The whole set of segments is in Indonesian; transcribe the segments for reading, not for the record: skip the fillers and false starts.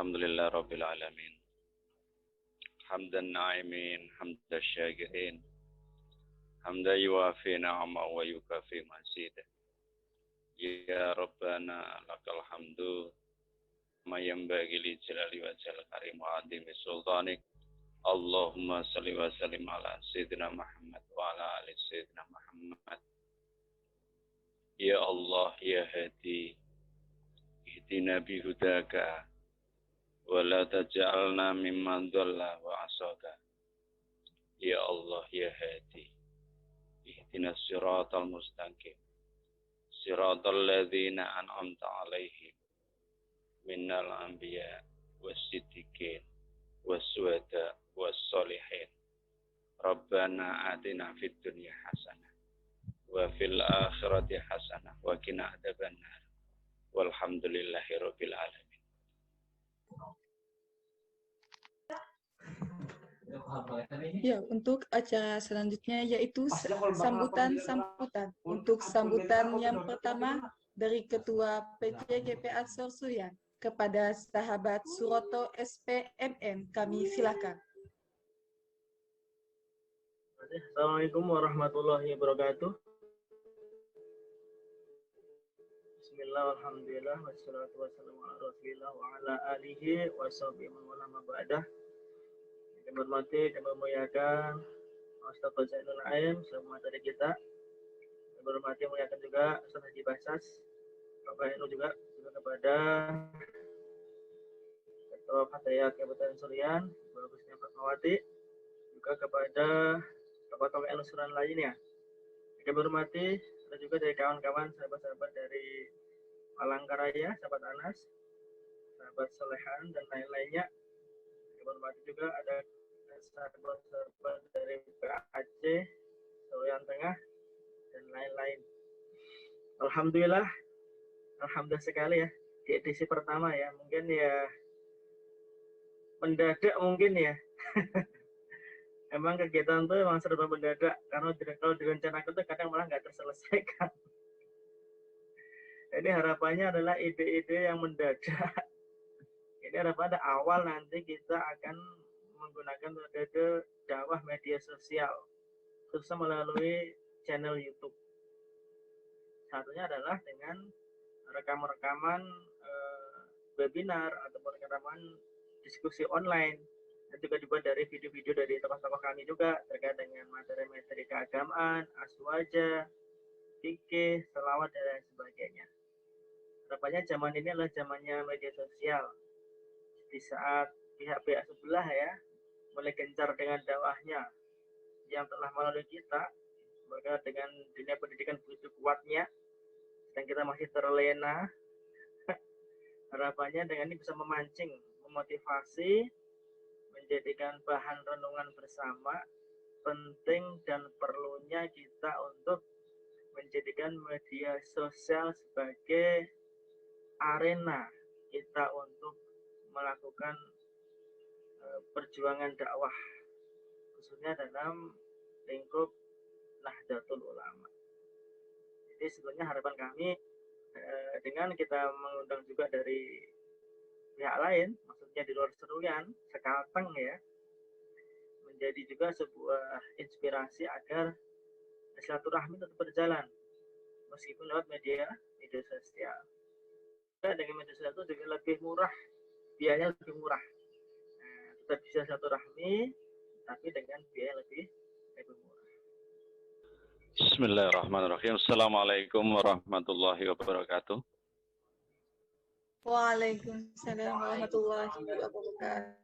Alhamdulillah Rabbil Alamin. Hamdan na'imin, hamdan syakirin. Hamdan yuafi na'ama wa yukafi mazidah. Ya Rabbana lakal hamdu. Ma yanbaghi li jalali wajhil karim wa adhimi sultanik. Allahumma salli wa sallim ala Sayyidina Muhammad wa ala ali Sayyidina Muhammad. Ya Allah, Ya Hadi, ihdina bihudaka, wa la taj'alna mimman dhalla wa asaka. Ya Allah, Ya Hadi, ihdina siratal mustaqim, siratal ladzina an'amta alaihim, minnal anbiya was-siddiqin was-syuhada was-sholihin. Rabbana atina fid dunya hasanah wa fil akhirati hasanah wa qina adzabannar. Walhamdulillahi rabbil alamin. Ya, untuk acara selanjutnya yaitu sambutan. Untuk sambutan yang pertama dari Ketua PCGP Ansor Suyan kepada sahabat Suroto SPMM, kami silakan. Assalamualaikum warahmatullahi wabarakatuh. Bismillah, alhamdulillah, wassalatu wassalamu ala rasulillah wa ala alihi wa sahbihi man wala ma ba'dah. Yang hormati dan memuliakan Ustaz Zainul Aim selaku materi kita. Yang hormati memuliakan juga Ustaz Haji Basas, Bapak Inu juga kepada Ketua Fatayat Kabupaten Surian, Bapak Gusnya Fatmawati, juga kepada tokoh-tokoh Suran lainnya. Yang hormati ada juga dari kawan-kawan sahabat-sahabat dari Palangkaraya, sahabat Anas, sahabat Solehan dan lain-lainnya. Yang hormati juga ada sahabat-sahabat dari PAC, Surian Tengah dan lain-lain. Alhamdulillah sekali ya di edisi pertama ya, mungkin ya mendadak mungkin ya. Emang kegiatan tuh emang serba mendadak, karena kalau direncanakan tuh kadang malah nggak terselesaikan. Ini harapannya adalah ide-ide yang mendadak. Ini harapan awal nanti kita akan menggunakan metode dakwah media sosial, khususnya melalui channel YouTube. Satunya adalah dengan rekaman-rekaman webinar ataupun rekaman diskusi online. Dan juga dibuat dari video-video dari tokoh-tokoh kami juga terkait dengan materi-materi keagamaan, aswaja, fikih, selawat dan lain sebagainya. Harapannya zaman ini adalah zamannya media sosial. Di saat pihak-pihak sebelah ya mulai gencar dengan dakwahnya yang telah melalui kita, mereka dengan dunia pendidikan begitu kuatnya, dan kita masih terlena. Harapannya dengan ini bisa memancing, memotivasi, menjadikan bahan renungan bersama penting dan perlunya kita untuk menjadikan media sosial sebagai arena kita untuk melakukan perjuangan dakwah, khususnya dalam lingkup Nahdlatul Ulama. Jadi sebenarnya harapan kami dengan kita mengundang juga dari pihak lain, maksudnya di luar Seruyan, Sekalteng ya, menjadi juga sebuah inspirasi agar silaturahmi tetap berjalan meskipun lewat media sosial. Dengan media sosial itu juga lebih murah, biayanya lebih murah. Tetap bisa silaturahmi, tapi dengan biaya lebih murah. Bismillahirrahmanirrahim. Assalamualaikum warahmatullahi wabarakatuh. Waalaikumsalam warahmatullahi wabarakatuh.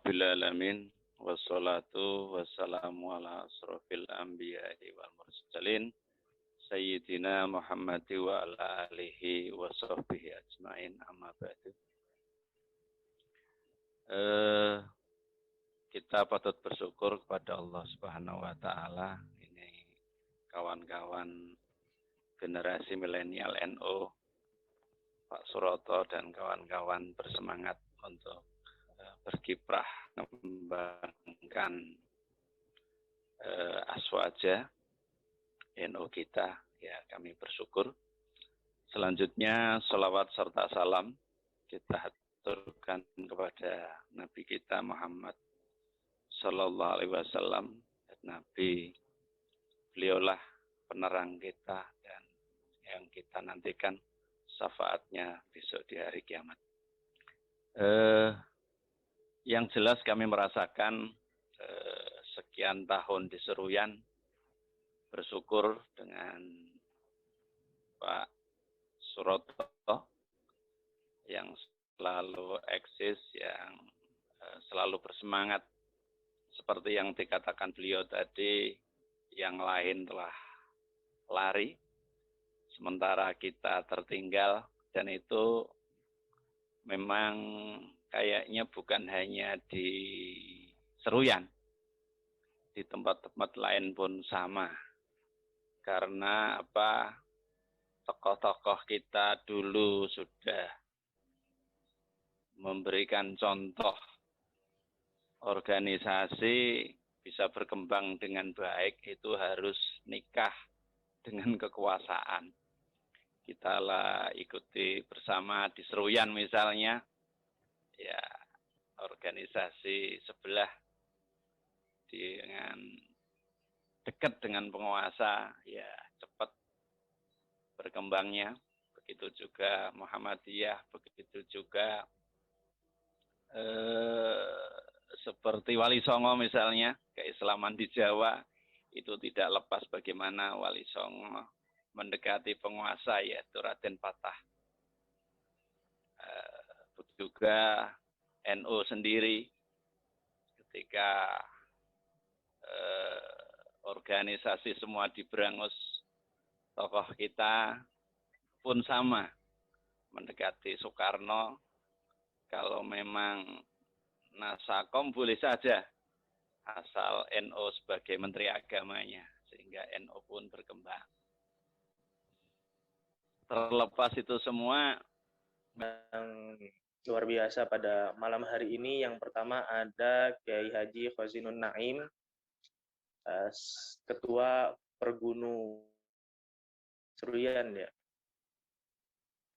Rabbil alamin, wassalatu wassalamu ala asrofil anbiya'i wal mursalin, Sayyidina Muhammad wa ala alihi wa sahbihi ajma'in, amma ba'du. Kita patut bersyukur kepada Allah Subhanahu wa Ta'ala. Ini kawan-kawan generasi milenial NU, Pak Suroto dan kawan-kawan bersemangat untuk berkiprah mengembangkan aswaja NU kita. Ya, kami bersyukur. Selanjutnya, salawat serta salam kita aturkan kepada Nabi kita Muhammad Sallallahu Alaihi Wasallam. Nabi, beliaulah penerang kita dan yang kita nantikan syafaatnya besok di hari kiamat. Yang jelas kami merasakan sekian tahun di Seruyan, bersyukur dengan Pak Suroto yang selalu eksis, yang selalu bersemangat. Seperti yang dikatakan beliau tadi, yang lain telah lari, sementara kita tertinggal, dan itu memang kayaknya bukan hanya di Seruyan, di tempat-tempat lain pun sama. Karena apa? Tokoh-tokoh kita dulu sudah memberikan contoh organisasi bisa berkembang dengan baik itu harus nikah dengan kekuasaan. Kita lah ikuti bersama di Seruyan misalnya, ya organisasi sebelah dengan dekat dengan penguasa, ya cepat berkembangnya. Begitu juga Muhammadiyah, begitu juga seperti Wali Songo misalnya, keislaman di Jawa itu tidak lepas bagaimana Wali Songo mendekati penguasa yaitu Raden Patah. Juga NU sendiri ketika organisasi semua diberangus, tokoh kita pun sama mendekati Soekarno. Kalau memang Nasakom boleh saja, asal NU sebagai menteri agamanya, sehingga NU pun berkembang. Terlepas itu semua, yang luar biasa pada malam hari ini, yang pertama ada Kiai Haji Khozinun Naim, Ketua Pergunu Seruyan ya,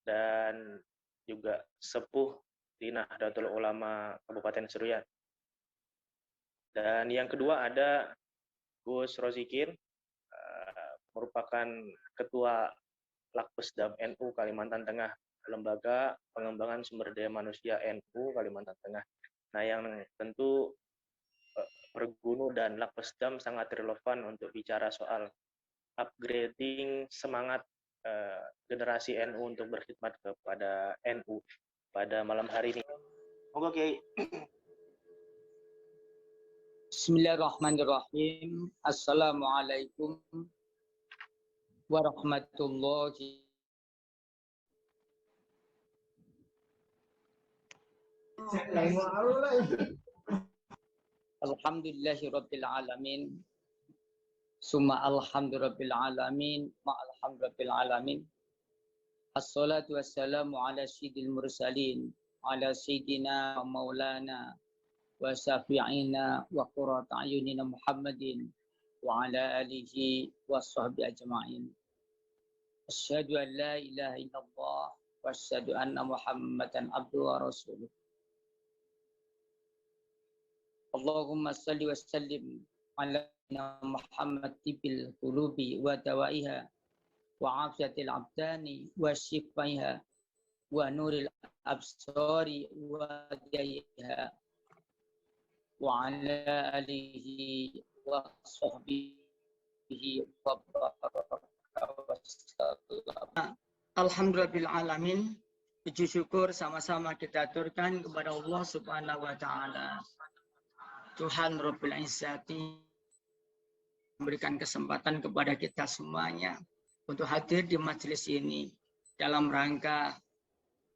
dan juga sepuh di Nahdlatul Ulama Kabupaten Seruyan. Dan yang kedua ada Gus Rozikin, merupakan Ketua Lakpesdam NU Kalimantan Tengah, Lembaga Pengembangan Sumber Daya Manusia NU Kalimantan Tengah. Nah, yang tentu Pergunu dan Lakpesdam sangat relevan untuk bicara soal upgrading semangat generasi NU untuk berkhidmat kepada NU pada malam hari ini. Monggo Kiai. Bismillahirrahmanirrahim. Assalamualaikum warahmatullahi Alhamdulillahirabbil alamin. Summa alhamdulillahirabbil alamin, ma alhamdulillahirabbil alamin. Assalatu wassalamu ala sayyidil mursalin, ala sayyidina wa maulana wa syafi'ina wa qurratu ayunina Muhammadin wa ala alihi wa sahbihi ajma'in. Asyhadu an la ilaha illallah wa asyhadu anna Muhammadan abduhu wa rasuluh. Allahumma salli wa sallim ala Muhammad tibil qulubi wa dawaiha wa afiyatil abdani wa shifaiha wa nuril absari wa dayha wa ala alihi wa sahbihi wa baraka wa sallam. Alhamdulillah alamin. Puji syukur sama-sama kita aturkan kepada Allah Subhanahu wa taala. Tuhan Rabbul Izzati memberikan kesempatan kepada kita semuanya untuk hadir di majelis ini dalam rangka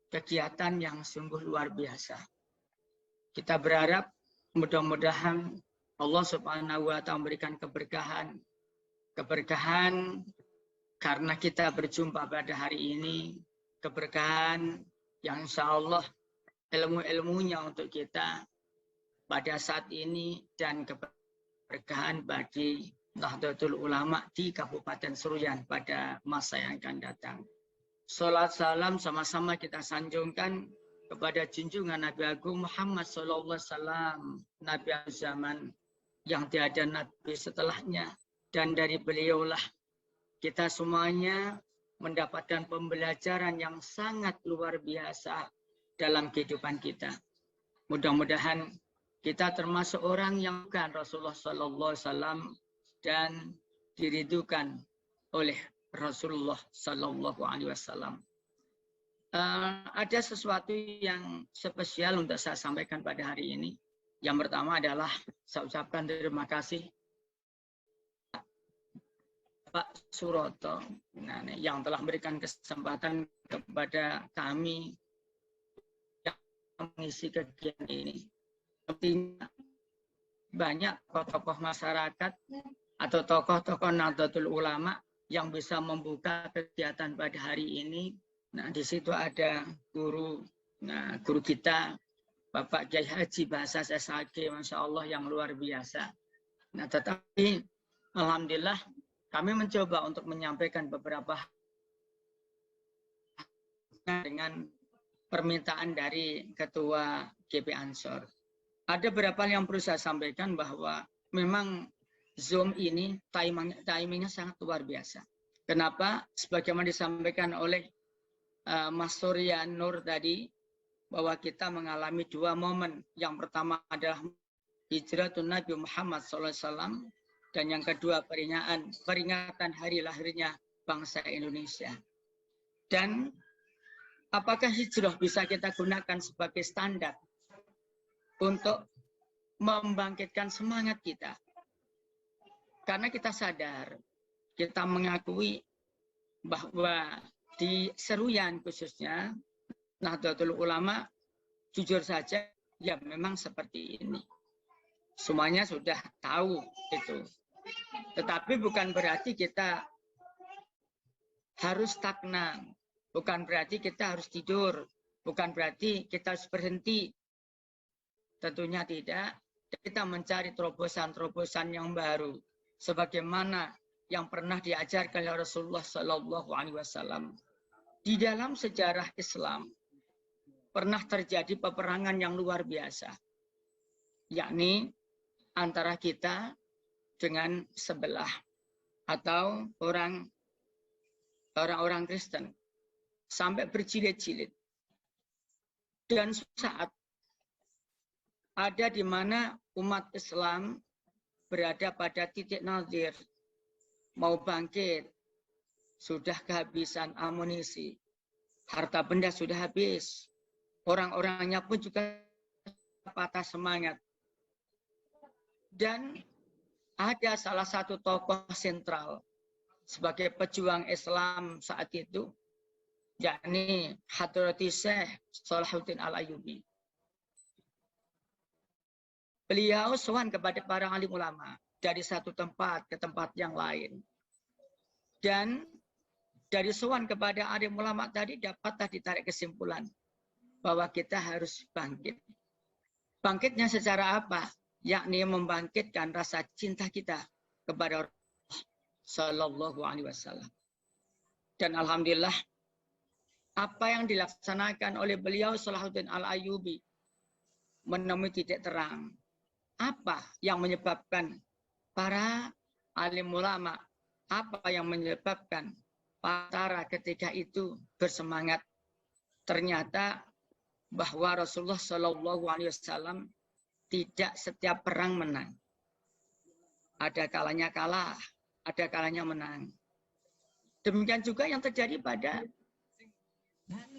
kegiatan yang sungguh luar biasa. Kita berharap mudah-mudahan Allah Subhanahu wa taala memberikan keberkahan karena kita berjumpa pada hari ini, keberkahan yang insya Allah ilmu-ilmunya untuk kita pada saat ini dan keberkahan bagi Nahdlatul Ulama di Kabupaten Seruyan pada masa yang akan datang. Salat salam sama-sama kita sanjungkan kepada junjungan Nabi Agung Muhammad SAW, Nabi zaman yang tiada Nabi setelahnya. Dan dari beliaulah kita semuanya mendapatkan pembelajaran yang sangat luar biasa dalam kehidupan kita. Mudah-mudahan kita termasuk orang yang bukan Rasulullah SAW dan diridhukan oleh Rasulullah SAW. Ada sesuatu yang spesial untuk saya sampaikan pada hari ini. Yang pertama adalah saya ucapkan terima kasih Pak Suroto yang telah memberikan kesempatan kepada kami yang mengisi kegiatan ini. Artinya banyak tokoh-tokoh masyarakat atau tokoh-tokoh Nahdlatul Ulama yang bisa membuka kegiatan pada hari ini. Nah, di situ ada guru kita, Bapak Kiai Haji Bahasa SHG, Masya Allah yang luar biasa. Nah, tetapi alhamdulillah kami mencoba untuk menyampaikan beberapa dengan permintaan dari Ketua GP Ansor. Ada beberapa yang perlu saya sampaikan bahwa memang Zoom ini timingnya sangat luar biasa. Kenapa? Sebagaimana disampaikan oleh Mas Surya Nur tadi, bahwa kita mengalami dua momen. Yang pertama adalah hijratun Nabi Muhammad SAW, dan yang kedua peringatan hari lahirnya bangsa Indonesia. Dan apakah hijrah bisa kita gunakan sebagai standar untuk membangkitkan semangat kita? Karena kita sadar, kita mengakui bahwa di Seruyan khususnya, Nahdlatul Ulama, jujur saja, ya memang seperti ini. Semuanya sudah tahu itu. Tetapi bukan berarti kita harus stagnan. Bukan berarti kita harus tidur. Bukan berarti kita harus berhenti. Tentunya tidak. Kita mencari terobosan-terobosan yang baru. Sebagaimana yang pernah diajarkan oleh Rasulullah SAW. Di dalam sejarah Islam, pernah terjadi peperangan yang luar biasa. Yakni antara kita dengan sebelah. Atau orang-orang Kristen. Sampai berjilid-jilid. Dan saat ada di mana umat Islam berada pada titik nadir. Mau bangkit. Sudah kehabisan amunisi. Harta benda sudah habis. Orang-orangnya pun juga patah semangat. Dan ada salah satu tokoh sentral sebagai pejuang Islam saat itu, yakni Hadrati Syekh Salahuddin Al-Ayyubi. Beliau sowan kepada para alim ulama dari satu tempat ke tempat yang lain. Dan dari sowan kepada alim ulama tadi dapatlah ditarik kesimpulan bahwa kita harus bangkit. Bangkitnya secara apa? Yakni membangkitkan rasa cinta kita kepada Rasulullah Sallallahu Alaihi Wasallam. Dan alhamdulillah apa yang dilaksanakan oleh beliau Salahuddin Al-Ayyubi menemui titik terang. Apa yang menyebabkan para alim ulama, apa yang menyebabkan para ketika itu bersemangat? Ternyata bahwa Rasulullah Shallallahu Alaihi Wasallam tidak setiap perang menang. Ada kalanya kalah, ada kalanya menang. Demikian juga yang terjadi pada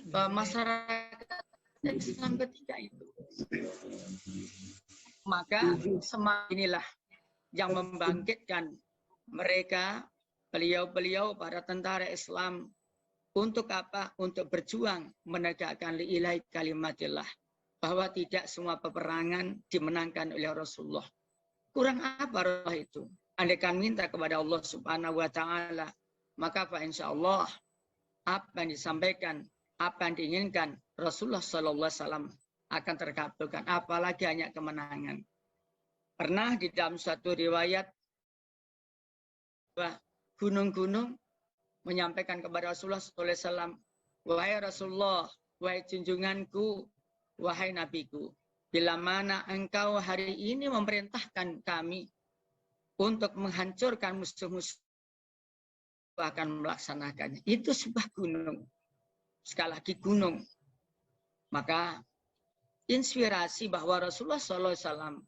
masyarakat Islam ketika itu. Maka semangat inilah yang membangkitkan mereka, beliau-beliau para tentara Islam. Untuk apa? Untuk berjuang menegakkan li'ilai kalimatillah. Bahwa tidak semua peperangan dimenangkan oleh Rasulullah. Kurang apa Rasulullah itu? Andaikan minta kepada Allah Subhanahu wa Ta'ala, maka insya Allah apa yang disampaikan, apa yang diinginkan Rasulullah Sallallahu Alaihi Wasallam akan terkabulkan. Apalagi hanya kemenangan. Pernah di dalam suatu riwayat bahwa gunung-gunung menyampaikan kepada Rasulullah Sallallahu Alaihi Wasallam, wahai Rasulullah, wahai junjunganku, wahai nabiku, bila mana engkau hari ini memerintahkan kami untuk menghancurkan musuh-musuh, akan melaksanakannya. Itu sebuah gunung. Sekali lagi gunung. Maka inspirasi bahwa Rasulullah SAW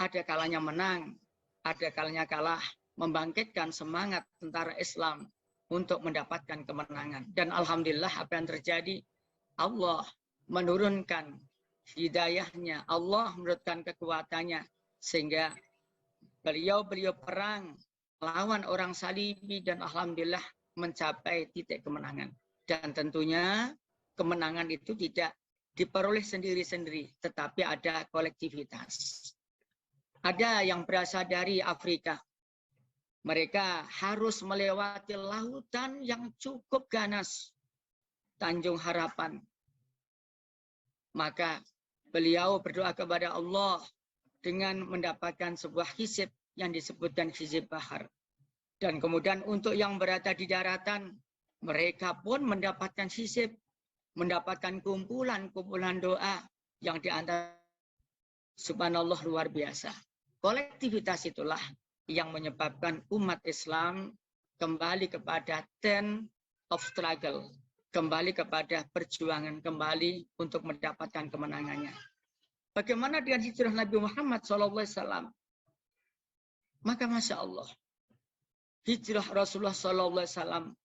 ada kalanya menang, ada kalanya kalah, membangkitkan semangat tentara Islam untuk mendapatkan kemenangan. Dan alhamdulillah apa yang terjadi, Allah menurunkan hidayahnya, Allah menurunkan kekuatannya, sehingga beliau perang lawan orang Salibi dan alhamdulillah mencapai titik kemenangan. Dan tentunya kemenangan itu tidak diperoleh sendiri-sendiri, tetapi ada kolektivitas. Ada yang berasal dari Afrika. Mereka harus melewati lautan yang cukup ganas, Tanjung Harapan. Maka beliau berdoa kepada Allah dengan mendapatkan sebuah hizib yang disebutkan hizib bahar. Dan kemudian untuk yang berada di daratan, mereka pun mendapatkan hizib, mendapatkan kumpulan-kumpulan doa yang diantara subhanallah luar biasa. Kolektivitas itulah yang menyebabkan umat Islam kembali kepada tent of struggle, kembali kepada perjuangan, kembali untuk mendapatkan kemenangannya. Bagaimana dengan hijrah Nabi Muhammad SAW? Maka Masya Allah, hijrah Rasulullah SAW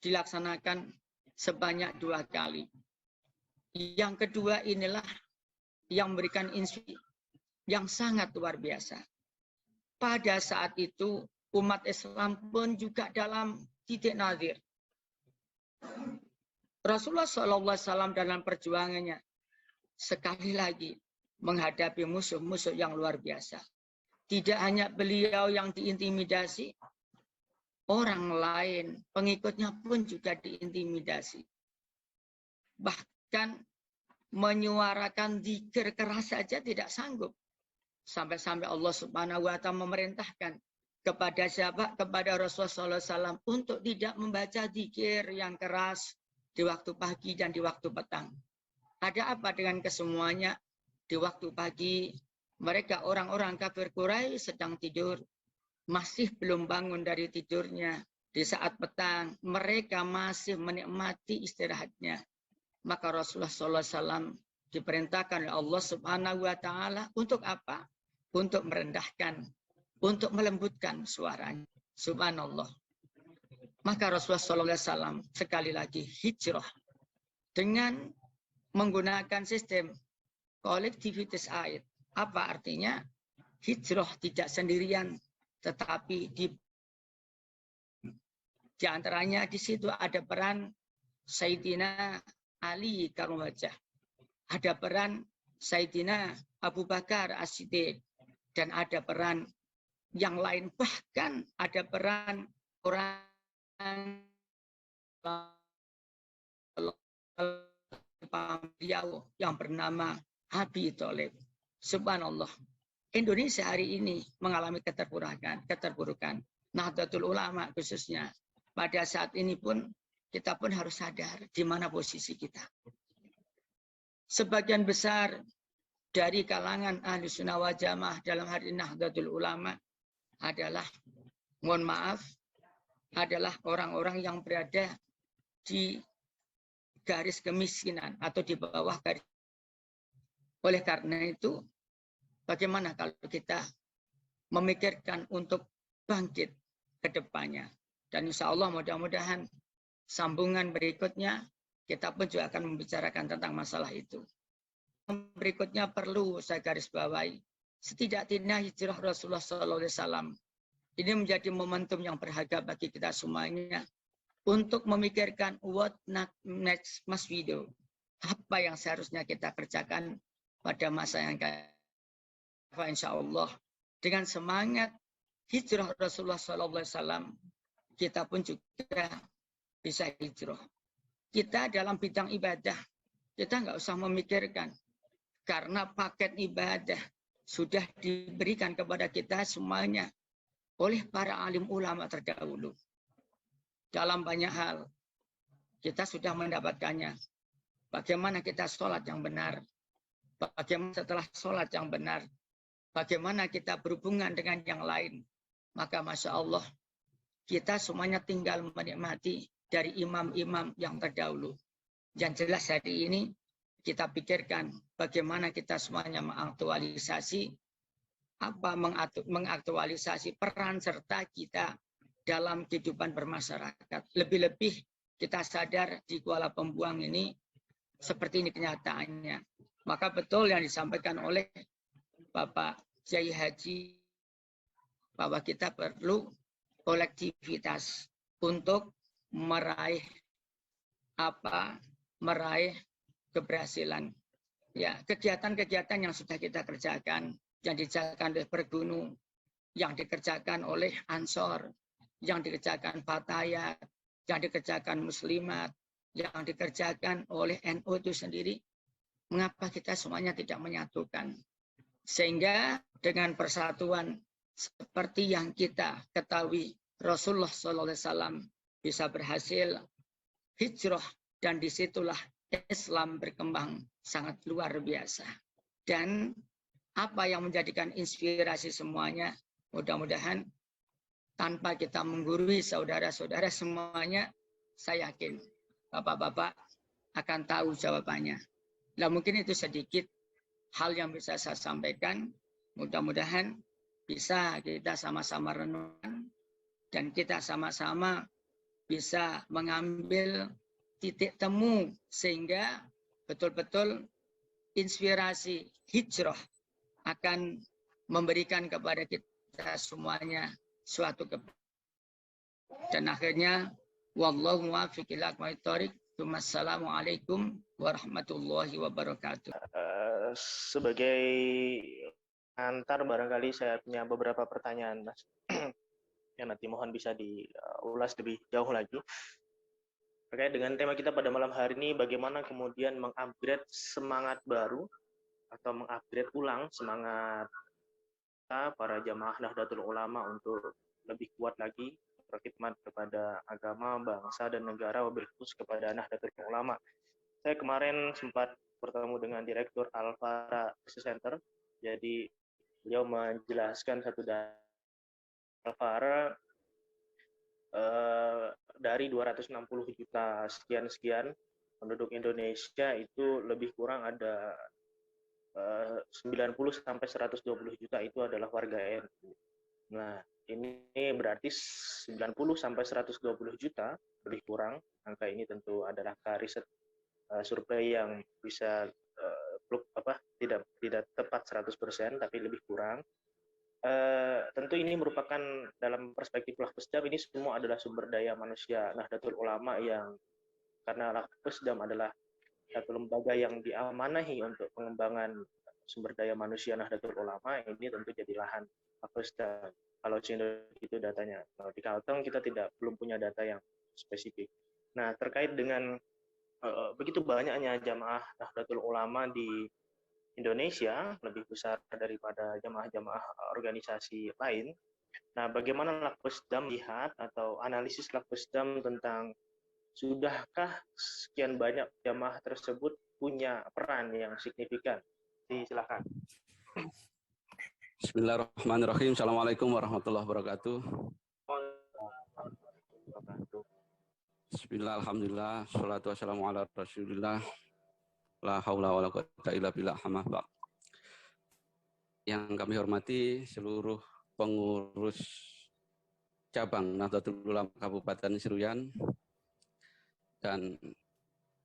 dilaksanakan sebanyak 2 kali. Yang kedua inilah yang memberikan inspirasi yang sangat luar biasa. Pada saat itu umat Islam pun juga dalam titik nadir. Rasulullah SAW dalam perjuangannya sekali lagi menghadapi musuh-musuh yang luar biasa. Tidak hanya beliau yang diintimidasi, orang lain, pengikutnya pun juga diintimidasi. Bahkan menyuarakan zikir keras saja tidak sanggup. Sampai-sampai Allah Subhanahu wa Ta'ala memerintahkan kepada siapa? Kepada Rasulullah SAW untuk tidak membaca zikir yang keras di waktu pagi dan di waktu petang. Ada apa dengan kesemuanya? Di waktu pagi, mereka orang-orang kafir Quraisy sedang tidur, masih belum bangun dari tidurnya. Di saat petang, mereka masih menikmati istirahatnya. Maka Rasulullah SAW diperintahkan oleh Allah Subhanahu wa Ta'ala untuk apa? Untuk merendahkan, untuk melembutkan suaranya. Subhanallah. Maka Rasulullah SAW sekali lagi hijrah dengan menggunakan sistem kolektivitas ayat. Apa artinya? Hijrah tidak sendirian, tetapi di antaranya di situ ada peran Sayyidina Ali Karumwajah, ada peran Sayyidina Abu Bakar As-Siddiq, dan ada peran yang lain, bahkan ada peran orang beliau yang bernama Abi Thalib. Subhanallah. Indonesia hari ini mengalami keterpurukan. Nahdlatul Ulama khususnya. Pada saat ini pun kita pun harus sadar di mana posisi kita. Sebagian besar dari kalangan ahli sunnah wal jamaah dalam hari Nahdlatul Ulama adalah, mohon maaf, adalah orang-orang yang berada di garis kemiskinan atau di bawah garis. Oleh karena itu, bagaimana kalau kita memikirkan untuk bangkit ke depannya? Dan insya Allah mudah-mudahan sambungan berikutnya kita pun juga akan membicarakan tentang masalah itu. Berikutnya perlu saya garis bawahi, setidak-tidaknya hijrah Rasulullah SAW ini menjadi momentum yang berharga bagi kita semuanya untuk memikirkan what next must we do. Apa yang seharusnya kita kerjakan pada masa yang akan datang, insya Allah. Dengan semangat hijrah Rasulullah SAW, kita pun juga bisa hijrah. Kita dalam bidang ibadah, kita nggak usah memikirkan. Karena paket ibadah sudah diberikan kepada kita semuanya oleh para alim ulama terdahulu. Dalam banyak hal, kita sudah mendapatkannya. bagaimana kita sholat yang benar, bagaimana setelah sholat yang benar, bagaimana kita berhubungan dengan yang lain. Maka Masya Allah, kita semuanya tinggal menikmati dari imam-imam yang terdahulu. Yang jelas hari ini kita pikirkan bagaimana kita semuanya mengaktualisasi peran serta kita dalam kehidupan bermasyarakat. Lebih-lebih kita sadar di Kuala Pembuang ini seperti ini kenyataannya. Maka betul yang disampaikan oleh Bapak Kiai Haji bahwa kita perlu kolektivitas untuk meraih keberhasilan. Ya, kegiatan-kegiatan yang sudah kita kerjakan, yang dikerjakan oleh Pergunu, yang dikerjakan oleh Ansor, yang dikerjakan Fatayat, yang dikerjakan Muslimat, yang dikerjakan oleh NU itu sendiri, mengapa kita semuanya tidak menyatukan? Sehingga dengan persatuan seperti yang kita ketahui, Rasulullah SAW bisa berhasil hijrah, dan disitulah Islam berkembang sangat luar biasa. Dan apa yang menjadikan inspirasi semuanya, mudah-mudahan tanpa kita menggurui saudara-saudara semuanya, saya yakin Bapak-bapak akan tahu jawabannya. Nah, mungkin itu sedikit hal yang bisa saya sampaikan. Mudah-mudahan bisa kita sama-sama renungkan dan kita sama-sama bisa mengambil titik temu sehingga betul-betul inspirasi hijrah akan memberikan kepada kita semuanya suatu dan akhirnya wallahu muwaffiq ila aqwamit thoriq. Wassalamualaikum warahmatullahi wabarakatuh. Sebagai antar barangkali saya punya beberapa pertanyaan, Mas. Yang nanti mohon bisa diulas lebih jauh lagi. Terkait dengan tema kita pada malam hari ini, bagaimana kemudian mengupgrade semangat baru atau mengupgrade ulang semangat kita, para jamaah Nahdlatul Ulama untuk lebih kuat lagi berkhidmat kepada agama, bangsa, dan negara, wabil khusus kepada Nahdlatul Ulama. Saya kemarin sempat bertemu dengan Direktur Al-Fara Center, jadi beliau menjelaskan satu data Al-Fara dari 260 juta sekian-sekian penduduk Indonesia itu lebih kurang ada 90 sampai 120 juta itu adalah warga NU. Nah, ini berarti 90 sampai 120 juta lebih kurang. Angka ini tentu adalah riset survei yang bisa tidak tepat 100% tapi lebih kurang. Tentu ini merupakan dalam perspektif Lahpesdam ini semua adalah sumber daya manusia Nahdlatul Ulama yang karena Lahpesdam adalah satu lembaga yang diamanahi untuk pengembangan sumber daya manusia Nahdlatul Ulama, ini tentu jadi lahan Lahpesdam. Kalau itu datanya, kalau di Kalteng kita belum punya data yang spesifik. Nah, terkait dengan begitu banyaknya jamaah Nahdlatul Ulama di Indonesia, lebih besar daripada jamaah-jamaah organisasi lain. Nah, bagaimana Lahpesdam lihat atau analisis Lahpesdam tentang sudahkah sekian banyak jamaah tersebut punya peran yang signifikan? Silakan. Bismillahirrahmanirrahim. Assalamualaikum warahmatullahi wabarakatuh. Bismillah, alhamdulillah, salatu wassalamu ala rasulillah. La haula wala quwwata illa billah. Yang kami hormati seluruh pengurus cabang Nahdlatul Ulama Kabupaten Seruyan dan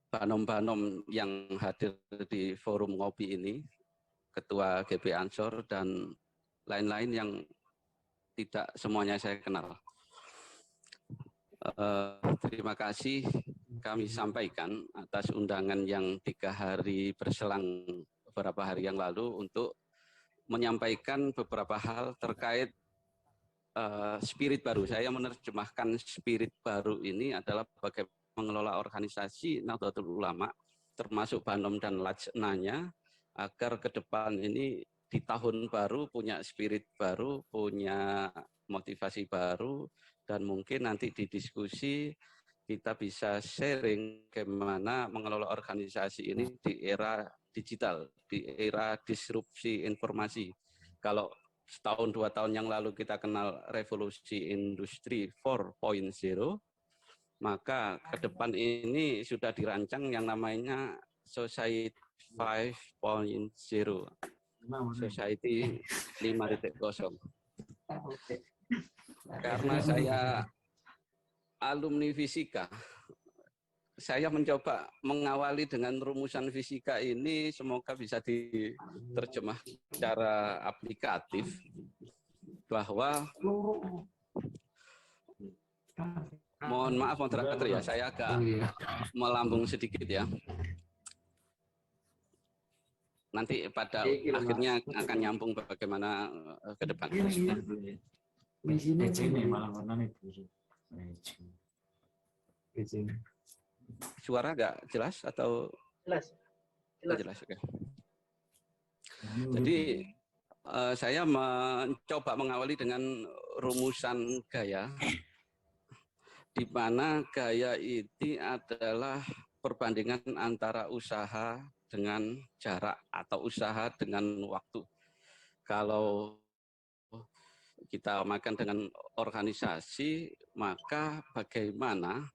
banom-banom yang hadir di forum ngopi ini, Ketua GP Ansor dan lain-lain yang tidak semuanya saya kenal. Terima kasih kami sampaikan atas undangan yang 3 hari berselang beberapa hari yang lalu untuk menyampaikan beberapa hal terkait spirit baru. Saya menerjemahkan spirit baru ini adalah bagaimana mengelola organisasi Nahdlatul Ulama, termasuk Banom dan Lajnanya, agar ke depan ini di tahun baru punya spirit baru, punya motivasi baru, dan mungkin nanti di diskusi kita bisa sharing bagaimana mengelola organisasi ini di era digital, di era disrupsi informasi. Kalau setahun 2 tahun yang lalu kita kenal revolusi industri 4.0, maka ke depan ini sudah dirancang yang namanya Society 5.0, Society 5.0. Karena saya alumni fisika, saya mencoba mengawali dengan rumusan fisika ini, semoga bisa diterjemah secara aplikatif, bahwa mohon maaf moderator ya, saya agak melambung sedikit ya. Nanti pada akhirnya akan nyambung bagaimana ke depan. Suara nggak jelas atau Jelas. jelas? Oke. Jadi saya mencoba mengawali dengan rumusan gaya, di mana gaya itu adalah perbandingan antara usaha dengan jarak atau usaha dengan waktu. Kalau kita makan dengan organisasi, maka bagaimana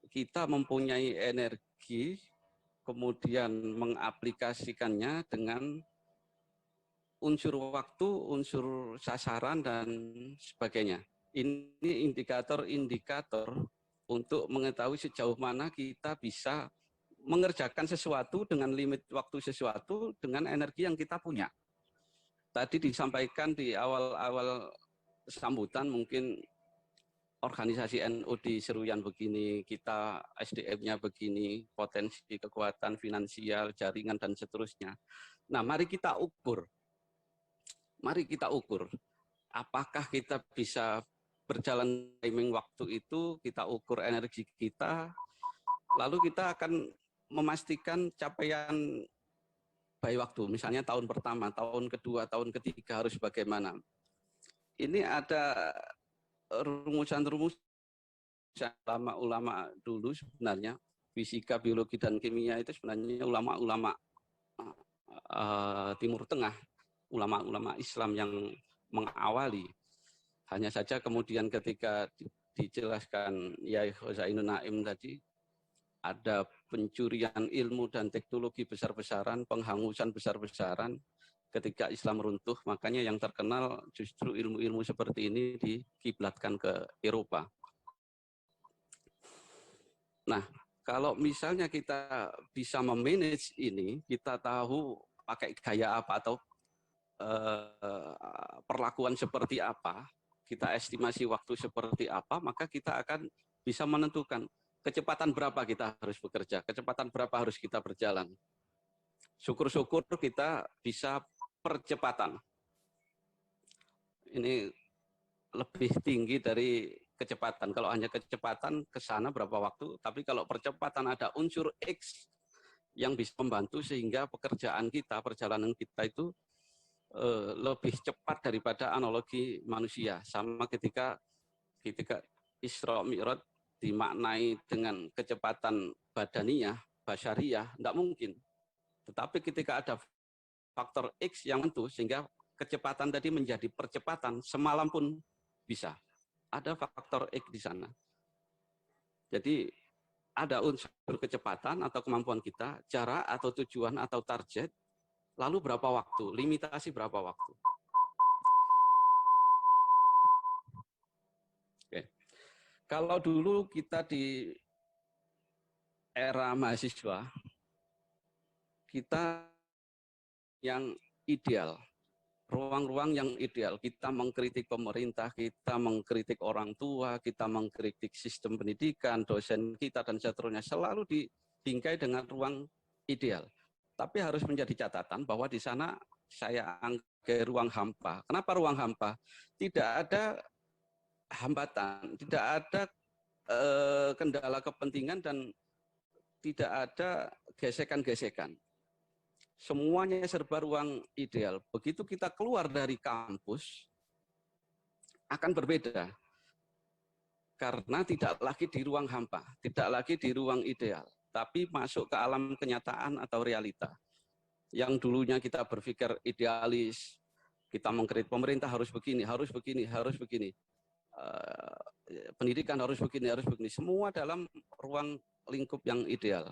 kita mempunyai energi, kemudian mengaplikasikannya dengan unsur waktu, unsur sasaran, dan sebagainya. Ini indikator-indikator untuk mengetahui sejauh mana kita bisa mengerjakan sesuatu dengan limit waktu sesuatu dengan energi yang kita punya. Tadi disampaikan di awal-awal sambutan, mungkin organisasi NU di Seruyan begini, kita SDM-nya begini, potensi kekuatan finansial, jaringan, dan seterusnya. Nah, mari kita ukur. Mari kita ukur. Apakah kita bisa berjalan timing waktu itu, kita ukur energi kita, lalu kita akan memastikan capaian by waktu. Misalnya tahun pertama, tahun kedua, tahun ketiga harus bagaimana. Ini ada rumusan-rumusan ulama-ulama dulu sebenarnya, fisika, biologi, dan kimia itu sebenarnya ulama-ulama Timur Tengah, ulama-ulama Islam yang mengawali. Hanya saja kemudian ketika dijelaskan Yai Khozainun Naim tadi, ada pencurian ilmu dan teknologi besar-besaran, penghangusan besar-besaran, ketika Islam runtuh, makanya yang terkenal justru ilmu-ilmu seperti ini dikiblatkan ke Eropa. Nah, kalau misalnya kita bisa memanage ini, kita tahu pakai gaya apa atau perlakuan seperti apa, kita estimasi waktu seperti apa, maka kita akan bisa menentukan kecepatan berapa kita harus bekerja, kecepatan berapa harus kita berjalan. Syukur-syukur kita bisa percepatan. Ini lebih tinggi dari kecepatan. Kalau hanya kecepatan ke sana berapa waktu, tapi kalau percepatan ada unsur X yang bisa membantu sehingga pekerjaan kita, perjalanan kita itu lebih cepat daripada analogi manusia. Sama ketika Isra Mi'raj dimaknai dengan kecepatan badaniyah, basyariyah, tidak mungkin. Tetapi ketika ada faktor X yang menentu sehingga kecepatan tadi menjadi percepatan, semalam pun bisa. Ada faktor X di sana. Jadi ada unsur kecepatan atau kemampuan kita, jarak atau tujuan atau target, lalu berapa waktu, limitasi berapa waktu. Oke. Kalau dulu kita di era mahasiswa, kita yang ideal, ruang-ruang yang ideal. Kita mengkritik pemerintah, kita mengkritik orang tua, kita mengkritik sistem pendidikan, dosen kita, dan seterusnya. Selalu dibingkai dengan ruang ideal. Tapi harus menjadi catatan bahwa di sana saya anggap ruang hampa. Kenapa ruang hampa? Tidak ada hambatan, tidak ada kendala kepentingan, dan tidak ada gesekan-gesekan. Semuanya serba ruang ideal. Begitu kita keluar dari kampus, akan berbeda. Karena tidak lagi di ruang hampa, tidak lagi di ruang ideal, tapi masuk ke alam kenyataan atau realita. Yang dulunya kita berpikir idealis, kita mengkritik pemerintah harus begini, harus begini, harus begini. Pendidikan harus begini, harus begini. Semua dalam ruang lingkup yang ideal.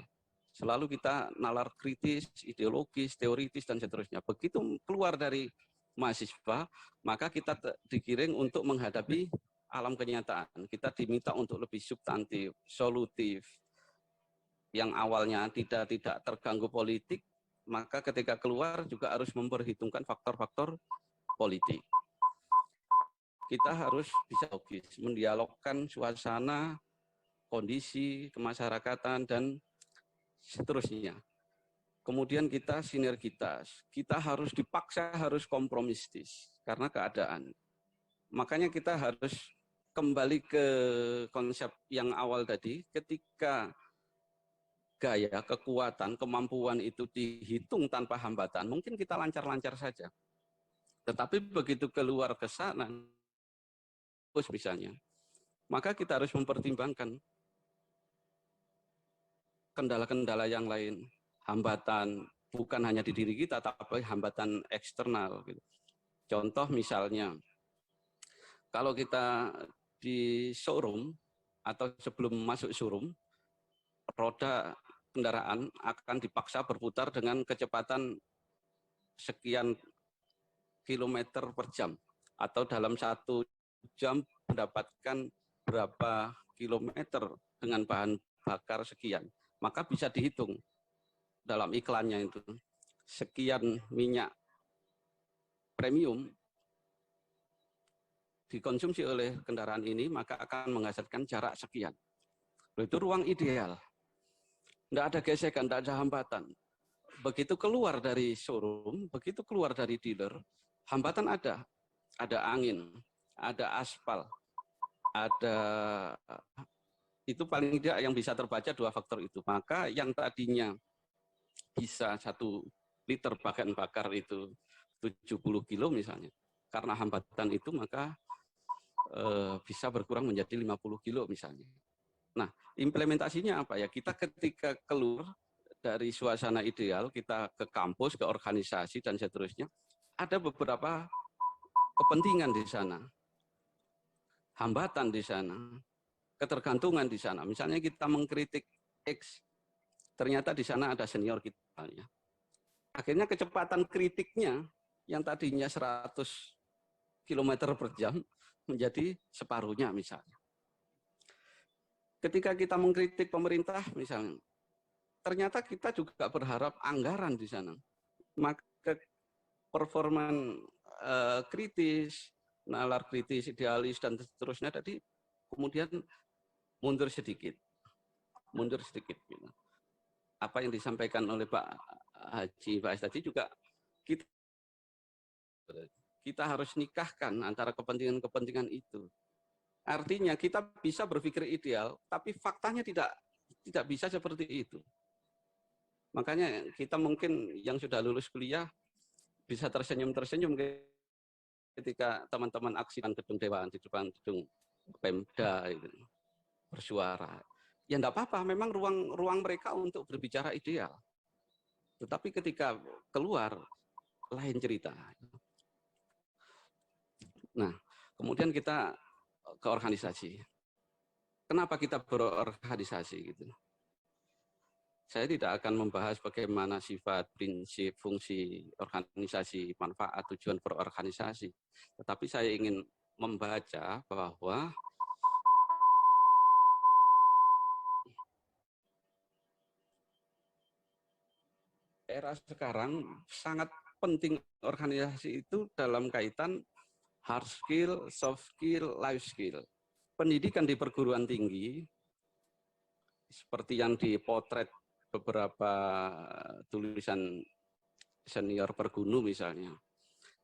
Selalu kita nalar kritis, ideologis, teoritis, dan seterusnya. Begitu keluar dari mahasiswa, maka kita digiring untuk menghadapi alam kenyataan. Kita diminta untuk lebih substantif, solutif. Yang awalnya tidak terganggu politik, maka ketika keluar juga harus memperhitungkan faktor-faktor politik. Kita harus bisa logis, mendialogkan suasana, kondisi, kemasyarakatan, dan seterusnya. Kemudian kita sinergitas, kita harus dipaksa, harus kompromistis, karena keadaan. Makanya kita harus kembali ke konsep yang awal tadi, ketika gaya, kekuatan, kemampuan itu dihitung tanpa hambatan, mungkin kita lancar-lancar saja. Tetapi begitu keluar ke sana, misalnya, maka kita harus mempertimbangkan kendala-kendala yang lain, hambatan, bukan hanya di diri kita, tapi hambatan eksternal. Contoh misalnya, kalau kita di showroom atau sebelum masuk showroom, roda kendaraan akan dipaksa berputar dengan kecepatan sekian kilometer per jam, atau dalam 1 jam mendapatkan berapa kilometer dengan bahan bakar sekian. Maka bisa dihitung dalam iklannya itu, sekian minyak premium dikonsumsi oleh kendaraan ini, maka akan menghasilkan jarak sekian. Itu ruang ideal. Tidak ada gesekan, tidak ada hambatan. Begitu keluar dari showroom, begitu keluar dari dealer, hambatan ada. Ada angin, ada aspal, ada, itu paling tidak yang bisa terbaca 2 faktor itu. Maka yang tadinya bisa 1 liter bahan bakar itu 70 kilo misalnya, karena hambatan itu maka bisa berkurang menjadi 50 kilo misalnya. Nah, implementasinya apa ya? Kita ketika keluar dari suasana ideal, kita ke kampus, ke organisasi, dan seterusnya, ada beberapa kepentingan di sana, hambatan di sana, ketergantungan di sana. Misalnya kita mengkritik X, ternyata di sana ada senior kita. Akhirnya kecepatan kritiknya yang tadinya 100 km per jam menjadi separuhnya misalnya. Ketika kita mengkritik pemerintah misalnya, ternyata kita juga berharap anggaran di sana. Maka performan kritis, nalar kritis, idealis, dan seterusnya tadi kemudian mundur sedikit. Gitu. Apa yang disampaikan oleh Pak Haji Faiz tadi juga kita harus nikahkan antara kepentingan-kepentingan itu. Artinya kita bisa berpikir ideal, tapi faktanya tidak bisa seperti itu. Makanya kita mungkin yang sudah lulus kuliah bisa tersenyum-tersenyum ketika teman-teman aksi di gedung Dewan, di depan gedung Pemda itu, bersuara. Ya enggak apa-apa, memang ruang mereka untuk berbicara ideal. Tetapi ketika keluar, lain cerita. Nah, kemudian kita ke organisasi. Kenapa kita berorganisasi gitu? Saya tidak akan membahas bagaimana sifat, prinsip, fungsi organisasi, manfaat, tujuan berorganisasi. Tetapi saya ingin membaca bahwa era sekarang sangat penting organisasi itu dalam kaitan hard skill, soft skill, life skill. Pendidikan di perguruan tinggi, seperti yang dipotret beberapa tulisan senior Pergunu misalnya,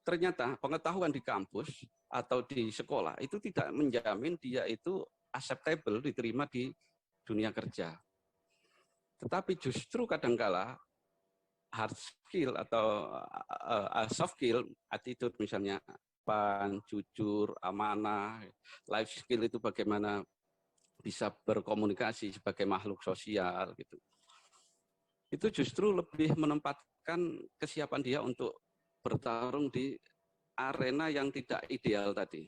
ternyata pengetahuan di kampus atau di sekolah itu tidak menjamin dia itu acceptable, diterima di dunia kerja. Tetapi justru kadangkala hard skill atau soft skill, attitude misalnya, jujur, amanah, life skill itu bagaimana bisa berkomunikasi sebagai makhluk sosial gitu. Itu justru lebih menempatkan kesiapan dia untuk bertarung di arena yang tidak ideal tadi.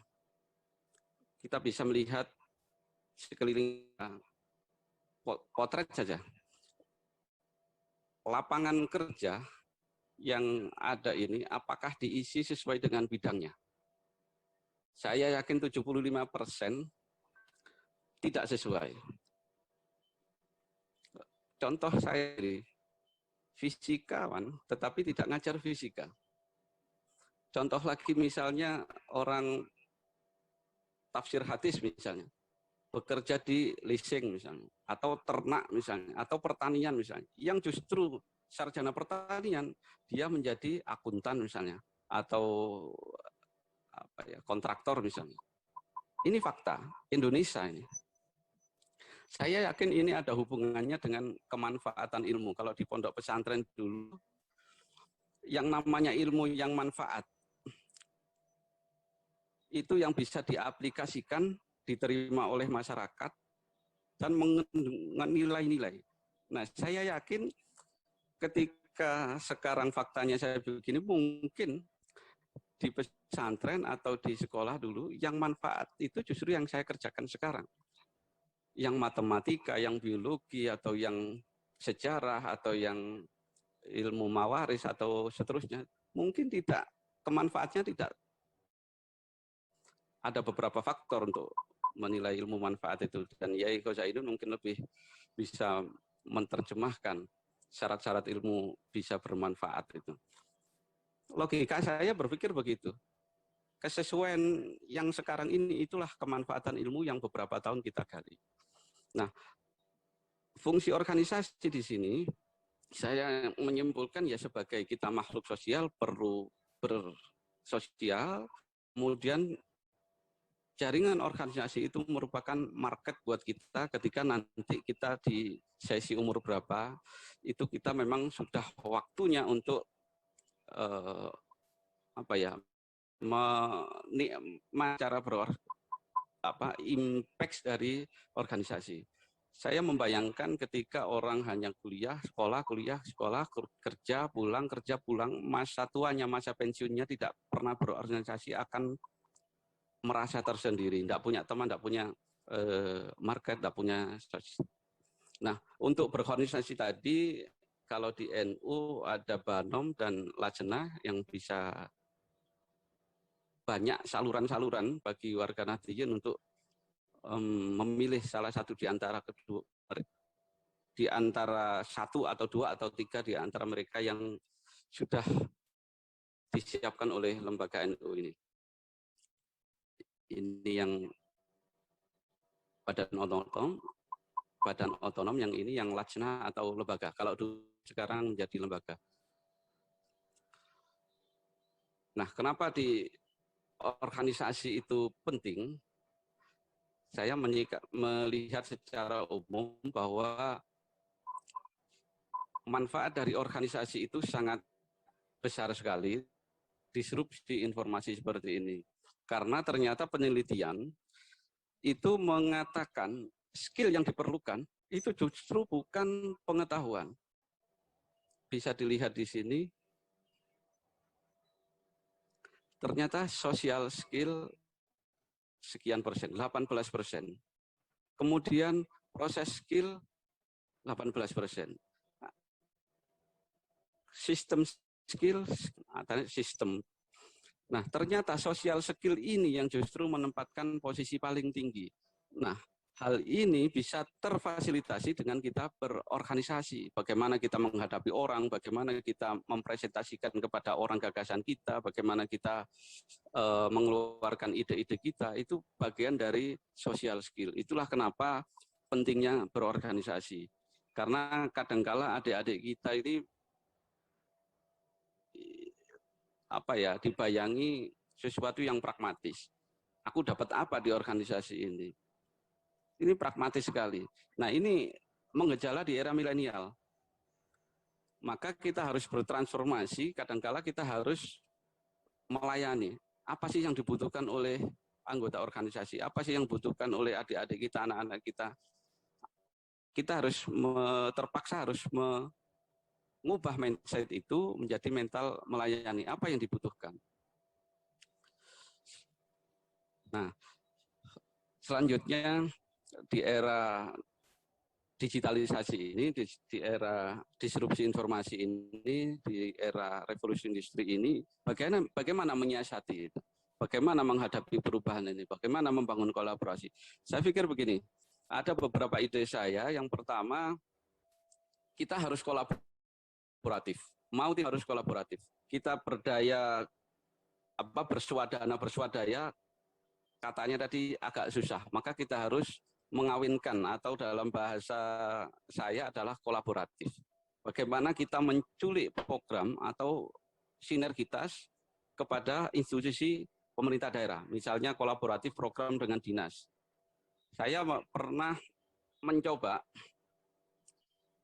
Kita bisa melihat sekeliling potret saja. Lapangan kerja yang ada ini apakah diisi sesuai dengan bidangnya? Saya yakin 75% tidak sesuai. Contoh saya ini, fisikawan tetapi tidak ngajar fisika. Contoh lagi misalnya orang tafsir hadis misalnya, bekerja di leasing misalnya, atau ternak misalnya, atau pertanian misalnya, yang justru sarjana pertanian, dia menjadi akuntan misalnya, atau kontraktor misalnya. Ini fakta Indonesia ini. Saya yakin ini ada hubungannya dengan kemanfaatan ilmu. Kalau di pondok pesantren dulu, yang namanya ilmu yang manfaat, itu yang bisa diaplikasikan, diterima oleh masyarakat, dan menilai-nilai. Nah, saya yakin ketika sekarang faktanya saya begini, mungkin di pesantren atau di sekolah dulu, yang manfaat itu justru yang saya kerjakan sekarang. Yang matematika, yang biologi, atau yang sejarah, atau yang ilmu mawaris, atau seterusnya, mungkin tidak, kemanfaatnya tidak. Ada beberapa faktor untuk menilai ilmu manfaat itu. Dan Yai Ghazainun mungkin lebih bisa menerjemahkan syarat-syarat ilmu bisa bermanfaat itu. Logika saya berpikir begitu. Kesesuaian yang sekarang ini itulah kemanfaatan ilmu yang beberapa tahun kita gali. Nah, fungsi organisasi di sini saya menyimpulkan ya sebagai kita makhluk sosial perlu bersosial, kemudian jaringan organisasi itu merupakan market buat kita ketika nanti kita di sesi umur berapa, itu kita memang sudah waktunya untuk cara impact dari organisasi. Saya membayangkan ketika orang hanya kuliah, sekolah, kerja, pulang, masa tuanya, masa pensiunnya tidak pernah berorganisasi akan merasa tersendiri, tidak punya teman, tidak punya market, tidak punya. Nah, untuk berorganisasi tadi, kalau di NU ada Banom dan Lajnah yang bisa banyak saluran-saluran bagi warga Nahdliyin untuk memilih salah satu di antara satu atau dua atau tiga di antara mereka yang sudah disiapkan oleh lembaga NU ini. Ini yang badan otonom yang ini yang Lajnah atau lembaga. Kalau dulu sekarang menjadi lembaga. Nah, kenapa di organisasi itu penting? Saya melihat secara umum bahwa manfaat dari organisasi itu sangat besar sekali, disrupsi informasi seperti ini. Karena ternyata penelitian itu mengatakan skill yang diperlukan itu justru bukan pengetahuan. Bisa dilihat di sini, ternyata social skill sekian persen, 18%. Kemudian proses skill 18%. Sistem skill, sistem. Nah, ternyata social skill ini yang justru menempatkan posisi paling tinggi. Nah, hal ini bisa terfasilitasi dengan kita berorganisasi. Bagaimana kita menghadapi orang, bagaimana kita mempresentasikan kepada orang gagasan kita, bagaimana kita mengeluarkan ide-ide kita, itu bagian dari social skill. Itulah kenapa pentingnya berorganisasi. Karena kadangkala adik-adik kita ini dibayangi sesuatu yang pragmatis. Aku dapat apa di organisasi ini? Ini pragmatis sekali. Nah, ini mengejala di era milenial. Maka kita harus bertransformasi, kadangkala kita harus melayani. Apa sih yang dibutuhkan oleh anggota organisasi, apa sih yang dibutuhkan oleh adik-adik kita, anak-anak kita. Kita harus terpaksa harus mengubah mindset itu menjadi mental melayani, apa yang dibutuhkan. Nah, selanjutnya di era digitalisasi ini, di era disrupsi informasi ini, di era revolusi industri ini, bagaimana menyiasati itu? Bagaimana menghadapi perubahan ini? Bagaimana membangun kolaborasi? Saya pikir begini, ada beberapa ide saya. Yang pertama, kita harus kolaboratif. Mau tidak harus kolaboratif. Kita berswadaya, katanya tadi agak susah. Maka kita harus mengawinkan, atau dalam bahasa saya adalah kolaboratif. Bagaimana kita menculik program atau sinergitas kepada institusi pemerintah daerah, misalnya kolaboratif program dengan dinas. Saya pernah mencoba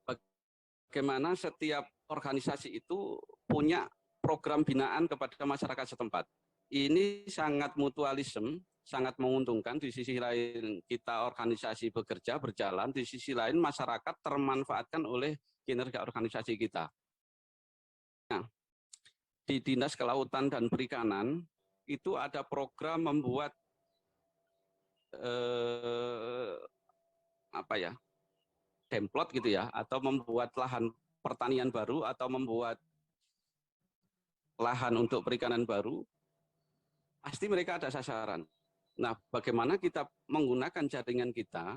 bagaimana setiap organisasi itu punya program binaan kepada masyarakat setempat. Ini sangat mutualisme, sangat menguntungkan. Di sisi lain kita organisasi bekerja, berjalan, di sisi lain masyarakat termanfaatkan oleh kinerja organisasi kita. Nah, di Dinas Kelautan dan Perikanan, itu ada program membuat demplot gitu ya, atau membuat lahan pertanian baru, atau membuat lahan untuk perikanan baru. Pasti mereka ada sasaran. Nah, bagaimana kita menggunakan jaringan kita,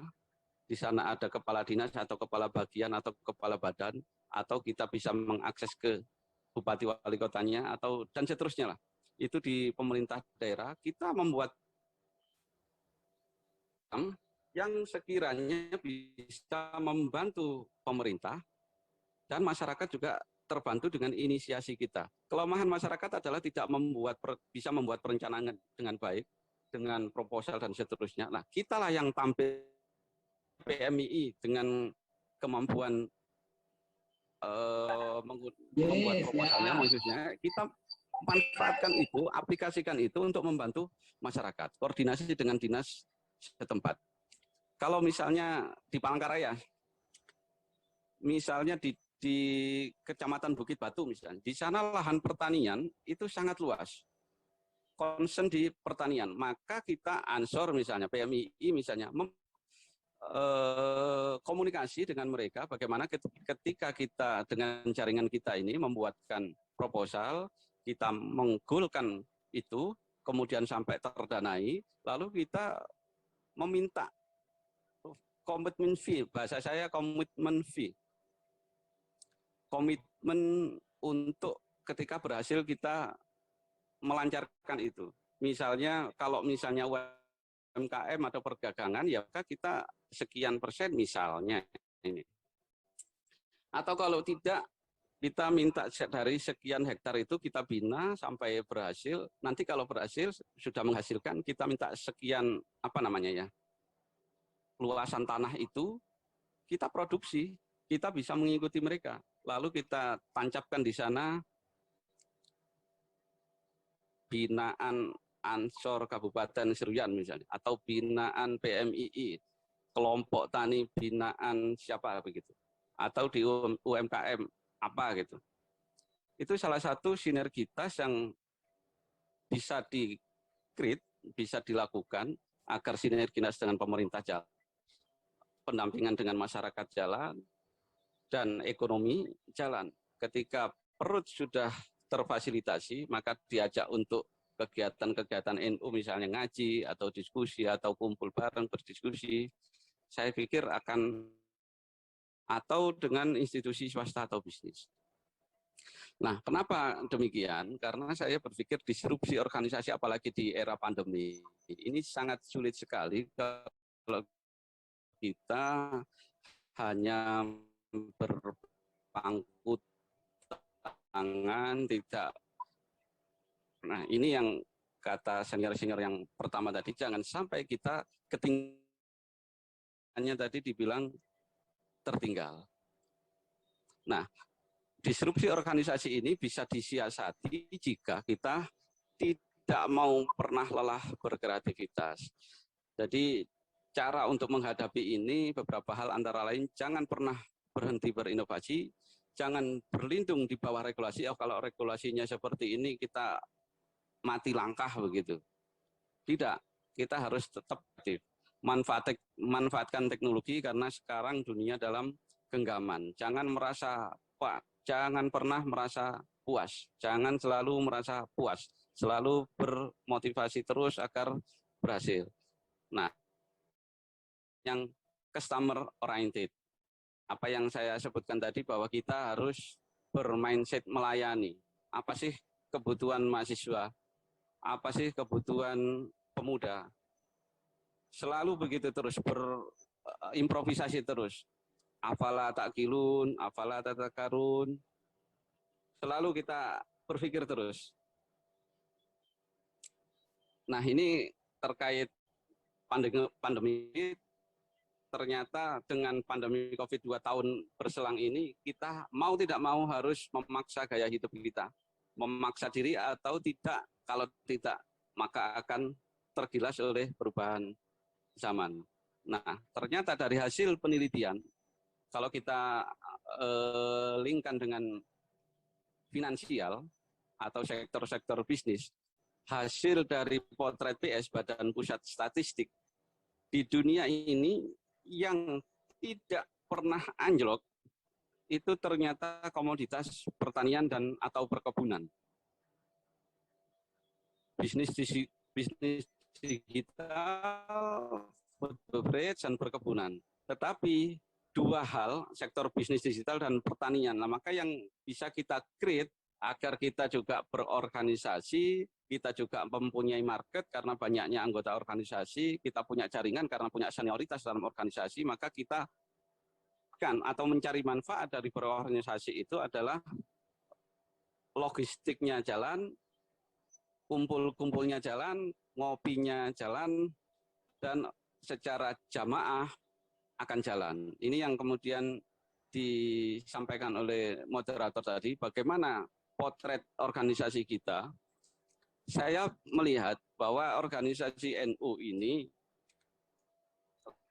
di sana ada kepala dinas atau kepala bagian atau kepala badan, atau kita bisa mengakses ke bupati wali kotanya, atau dan seterusnya lah. Itu di pemerintah daerah, kita membuat yang sekiranya bisa membantu pemerintah dan masyarakat juga terbantu dengan inisiasi kita. Kelemahan masyarakat adalah tidak bisa membuat perencanaan dengan baik, dengan proposal dan seterusnya. Nah, kitalah yang tampil PMII dengan kemampuan membuat proposalnya, maksudnya kita manfaatkan itu, aplikasikan itu untuk membantu masyarakat, koordinasi dengan dinas setempat. Kalau misalnya di Palangkaraya, misalnya di Kecamatan Bukit Batu misalnya, di sana lahan pertanian itu sangat luas, concern di pertanian, maka kita ansor misalnya, PMII misalnya, komunikasi dengan mereka, bagaimana ketika kita dengan jaringan kita ini membuatkan proposal, kita menggolkan itu, kemudian sampai terdanai, lalu kita meminta komitmen fee, bahasa saya komitmen fee, komitmen untuk ketika berhasil kita melancarkan itu. Misalnya kalau misalnya UMKM atau perdagangan, ya kita sekian persen misalnya ini. Atau kalau tidak, kita minta dari sekian hektar itu kita bina sampai berhasil. Nanti kalau berhasil sudah menghasilkan, kita minta sekian luasan tanah itu kita produksi, kita bisa mengikuti mereka. Lalu kita tancapkan di sana binaan Ansor Kabupaten Seruyan misalnya, atau binaan PMII, kelompok tani binaan siapa begitu, atau di UMKM apa gitu. Itu salah satu sinergitas yang bisa di-create, bisa dilakukan agar sinergitas dengan pemerintah jalan, pendampingan dengan masyarakat jalan, dan ekonomi jalan. Ketika perut sudah terfasilitasi, maka diajak untuk kegiatan-kegiatan NU misalnya ngaji atau diskusi atau kumpul bareng berdiskusi, saya pikir akan, atau dengan institusi swasta atau bisnis. Nah, kenapa demikian? Karena saya berpikir disrupsi organisasi apalagi di era pandemi ini sangat sulit sekali kalau kita hanya berpangku tangan, tidak. Nah, ini yang kata senior-senior yang pertama tadi, jangan sampai kita ketinggalannya tadi dibilang tertinggal. Nah, disrupsi organisasi ini bisa disiasati jika kita tidak mau pernah lelah berkreativitas. Jadi cara untuk menghadapi ini beberapa hal, antara lain jangan pernah berhenti berinovasi, jangan berlindung di bawah regulasi. Kalau regulasinya seperti ini kita mati langkah begitu. Tidak, kita harus tetap aktif. Manfaatkan teknologi karena sekarang dunia dalam genggaman. Jangan pernah merasa puas. Jangan selalu merasa puas. Selalu bermotivasi terus agar berhasil. Nah, yang customer oriented. Apa yang saya sebutkan tadi bahwa kita harus bermindset melayani. Apa sih kebutuhan mahasiswa? Apa sih kebutuhan pemuda? Selalu begitu terus, berimprovisasi terus. Afala ta'qilun, afala tatakarun. Selalu kita berpikir terus. Nah, ini terkait pandemi, ternyata dengan pandemi COVID 2 tahun berselang ini, kita mau tidak mau harus memaksa gaya hidup kita. Memaksa diri atau tidak, kalau tidak, maka akan tergilas oleh perubahan zaman. Nah, ternyata dari hasil penelitian, kalau kita linkkan dengan finansial atau sektor-sektor bisnis, hasil dari potret PS Badan Pusat Statistik di dunia ini yang tidak pernah anjlok itu ternyata komoditas pertanian dan atau perkebunan. Bisnis digital, food beverage, dan perkebunan. Tetapi dua hal, sektor bisnis digital dan pertanian. Nah, maka yang bisa kita create agar kita juga berorganisasi, kita juga mempunyai market karena banyaknya anggota organisasi, kita punya jaringan karena punya senioritas dalam organisasi, maka kita kan atau mencari manfaat dari berorganisasi itu adalah logistiknya jalan, kumpul-kumpulnya jalan, ngopinya jalan, dan secara jamaah akan jalan. Ini yang kemudian disampaikan oleh moderator tadi, bagaimana potret organisasi kita. Saya melihat bahwa organisasi NU ini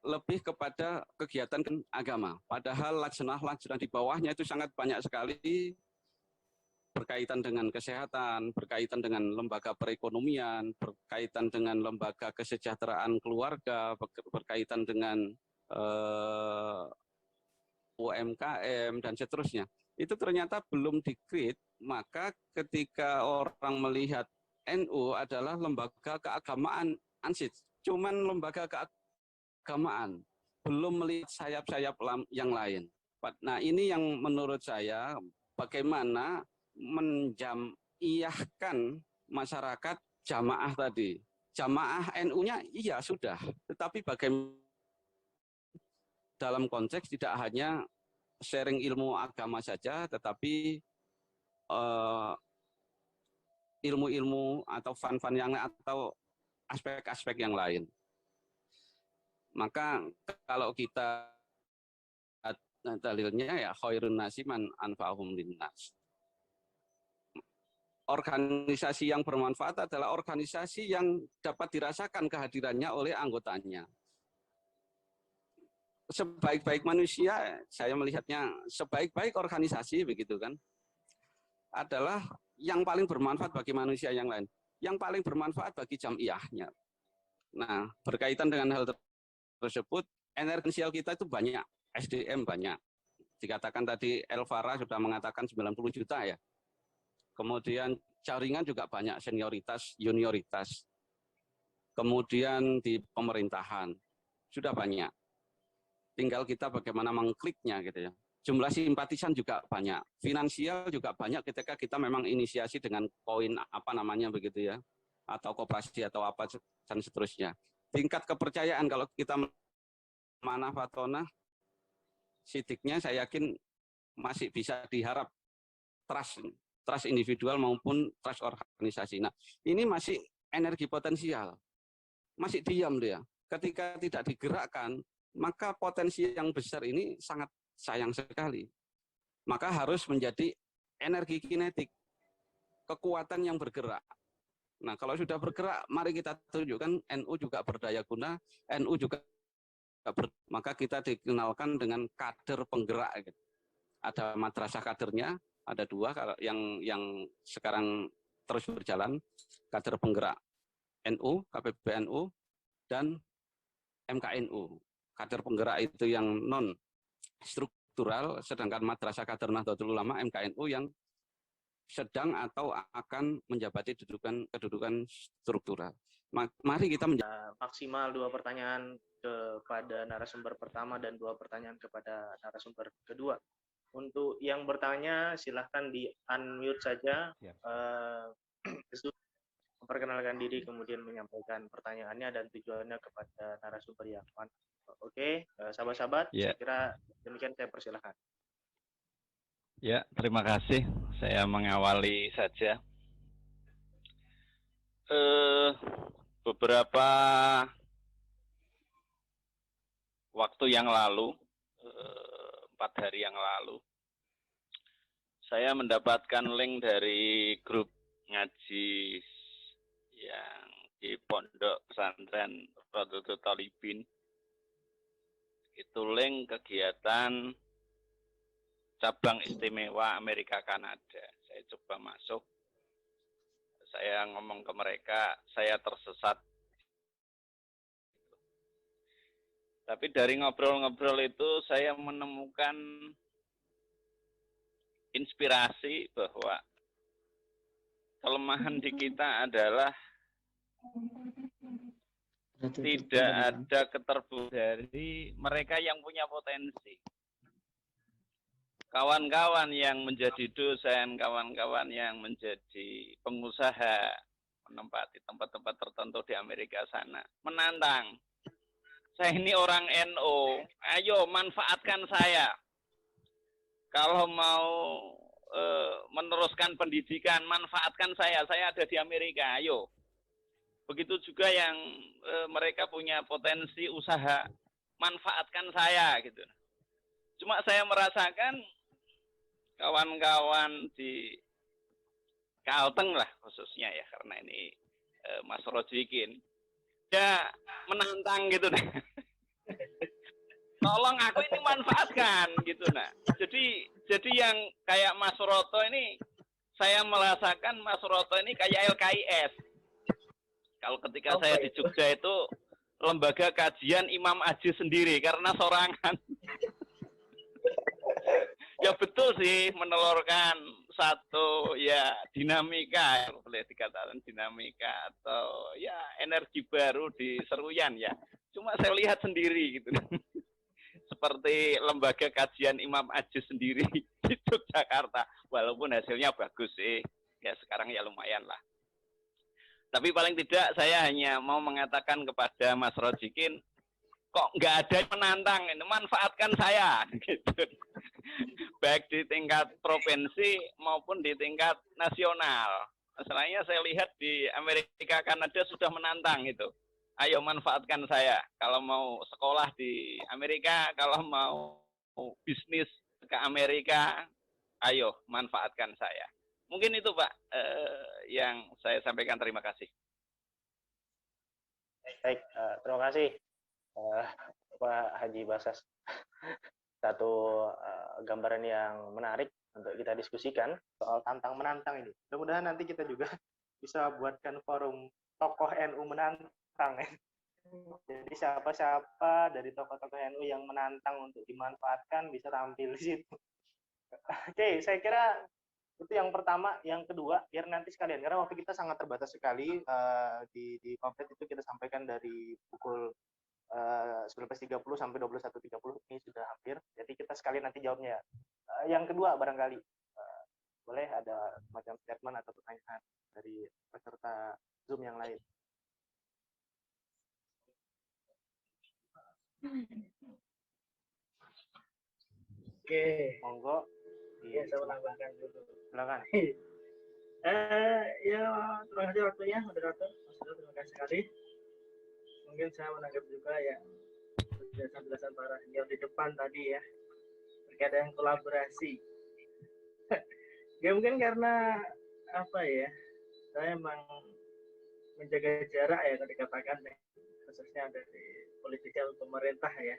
lebih kepada kegiatan agama. Padahal lajnah-lajnah di bawahnya itu sangat banyak sekali, berkaitan dengan kesehatan, berkaitan dengan lembaga perekonomian, berkaitan dengan lembaga kesejahteraan keluarga, berkaitan dengan UMKM, dan seterusnya. Itu ternyata belum di-create, maka ketika orang melihat NU adalah lembaga keagamaan ansih, cuman lembaga keagamaan, belum melihat sayap-sayap yang lain. Nah, ini yang menurut saya bagaimana menjamiyahkan masyarakat jamaah tadi. Jamaah NU-nya iya sudah, tetapi bagaimana dalam konteks tidak hanya sharing ilmu agama saja, tetapi ilmu-ilmu atau fun-fun yang atau aspek-aspek yang lain. Maka kalau kita dalilnya ya khairun nasi man anfa'uhum linnas. Organisasi yang bermanfaat adalah organisasi yang dapat dirasakan kehadirannya oleh anggotanya. Sebaik-baik manusia, saya melihatnya sebaik-baik organisasi begitu kan, adalah yang paling bermanfaat bagi manusia yang lain, yang paling bermanfaat bagi jamiahnya. Nah, berkaitan dengan hal tersebut, energial kita itu banyak, SDM banyak. Dikatakan tadi Elvara sudah mengatakan 90 juta ya. Kemudian jaringan juga banyak, senioritas, junioritas. Kemudian di pemerintahan sudah banyak. Tinggal kita bagaimana mengkliknya gitu ya. Jumlah simpatisan juga banyak, finansial juga banyak ketika kita memang inisiasi dengan koin apa namanya begitu ya, atau koperasi atau apa dan seterusnya. Tingkat kepercayaan kalau kita mana Fatona, sidiknya saya yakin masih bisa diharap trust individual maupun trust organisasi. Nah, ini masih energi potensial, masih diam dia. Ketika tidak digerakkan, maka potensi yang besar ini sangat sayang sekali. Maka harus menjadi energi kinetik, kekuatan yang bergerak. Nah, kalau sudah bergerak, mari kita tunjukkan NU juga berdaya guna, NU juga maka kita dikenalkan dengan kader penggerak. Gitu. Ada madrasah kadernya, ada 2 kalau yang sekarang terus berjalan, kader penggerak NU, KPBNU, dan MKNU. Kader penggerak itu yang non struktural, sedangkan madrasah kader Nahdlatul Ulama MKNU yang sedang atau akan menjabati kedudukan struktural. Mari kita maksimal 2 pertanyaan kepada narasumber pertama dan 2 pertanyaan kepada narasumber kedua. Untuk yang bertanya silahkan di unmute saja, memperkenalkan diri kemudian menyampaikan pertanyaannya dan tujuannya kepada narasumber yang mana. Oke, sahabat-sahabat, saya kira demikian, saya persilahkan. Ya, terima kasih. Saya mengawali saja. Beberapa waktu yang lalu, 4 hari yang lalu, saya mendapatkan link dari grup ngaji yang di Pondok Pesantren Rodotul Talibin. Itu link kegiatan cabang istimewa Amerika Kanada. Saya coba masuk, saya ngomong ke mereka, saya tersesat. Tapi dari ngobrol-ngobrol itu saya menemukan inspirasi bahwa kelemahan di kita adalah tidak ada keterbukaan dari mereka yang punya potensi. Kawan-kawan yang menjadi dosen, kawan-kawan yang menjadi pengusaha, menempati tempat-tempat tertentu di Amerika sana, menantang. Saya ini orang NU, ayo manfaatkan saya. Kalau mau meneruskan pendidikan, manfaatkan saya ada di Amerika, ayo. Begitu juga yang mereka punya potensi usaha, manfaatkan saya gitu. Cuma saya merasakan kawan-kawan di Kalteng lah khususnya ya, karena ini Mas Rojikin, ya menantang gitu nah. Tolong aku ini manfaatkan gitu nah. Jadi yang kayak Mas Roto ini, saya merasakan Mas Roto ini kayak LKIS. Kalau ketika saya di Jogja itu lembaga kajian Imam Aji sendiri karena sorangan. Ya betul sih, menelurkan satu ya dinamika, boleh dikatakan dinamika atau ya energi baru di Seruyan ya. Cuma saya lihat sendiri gitu. Seperti lembaga kajian Imam Aji sendiri di Yogyakarta. Walaupun hasilnya bagus sih, ya sekarang ya lumayan lah. Tapi paling tidak saya hanya mau mengatakan kepada Mas Rojikin, kok nggak ada yang menantang, ini manfaatkan saya gitu. Baik di tingkat provinsi maupun di tingkat nasional. Masalahnya saya lihat di Amerika Kanada sudah menantang itu. Ayo manfaatkan saya. Kalau mau sekolah di Amerika, kalau mau bisnis ke Amerika, ayo manfaatkan saya. Mungkin itu Pak yang saya sampaikan. Terima kasih. Baik, terima kasih Pak Haji Basas. Satu gambaran yang menarik untuk kita diskusikan soal tantang menantang ini. Mudah-mudahan nanti kita juga bisa buatkan forum tokoh NU menantang. Jadi siapa-siapa dari tokoh-tokoh NU yang menantang untuk dimanfaatkan bisa tampil di situ. Oke, saya kira itu yang pertama. Yang kedua, biar nanti sekalian, karena waktu kita sangat terbatas sekali, di pamflet itu kita sampaikan dari pukul 19.30 sampai 21.30 ini sudah hampir. Jadi kita sekalian nanti jawabnya. Yang kedua barangkali boleh ada semacam statement atau pertanyaan dari peserta Zoom yang lain. Oke, monggo. Iya, saya menambahkan dulu. Silakan. Ya, terima kasih waktunya, moderator. Terima kasih sekali. Mungkin saya menanggapi juga ya penjelasan para senior di depan tadi ya, terkait dengan kolaborasi. Ya mungkin karena apa ya, saya emang menjaga jarak ya, kalau dikatakan khususnya dari politika pemerintah ya.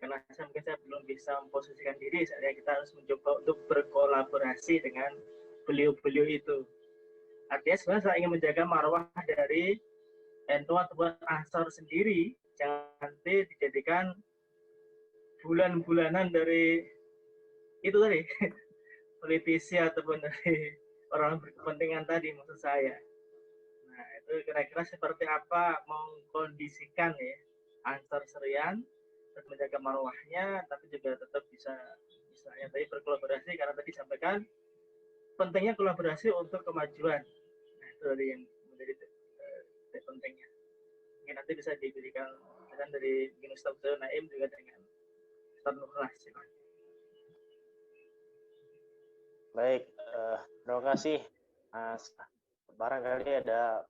Karena mungkin saya belum bisa memposisikan diri, saya kita harus mencoba untuk berkolaborasi dengan beliau-beliau itu. Artinya sebenarnya saya ingin menjaga marwah dari NU ataupun Ansor sendiri, jangan nanti dijadikan bulan-bulanan dari itu tadi politisi ataupun dari orang berkepentingan tadi maksud saya. Nah itu kira-kira seperti apa mengkondisikan ya Ansor Serian tetap menjaga marwahnya, tapi juga tetap bisa misalnya tadi berkolaborasi karena tadi sampaikan pentingnya kolaborasi untuk kemajuan. Nah itu tadi yang menjadi pentingnya. Mungkin nanti bisa diberikan dari Ustaz Naim juga dengan Ustaz Nukhlas. Baik, terima kasih Mas. Barangkali ada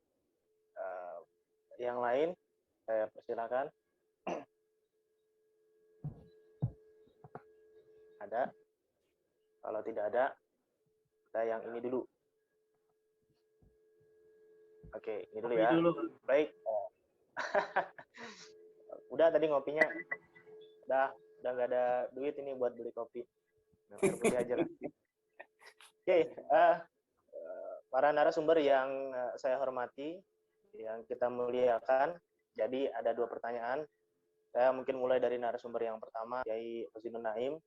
yang lain, saya persilakan. Ada? Kalau tidak ada, saya yang ini dulu. Oke, ini dulu ya. Baik. Udah tadi ngopinya. Udah nggak ada duit ini buat beli kopi. Air putih aja lah. Oke, para narasumber yang saya hormati, yang kita muliakan. Jadi ada 2 pertanyaan. Saya mungkin mulai dari narasumber yang pertama, Kiai Husinun Naim.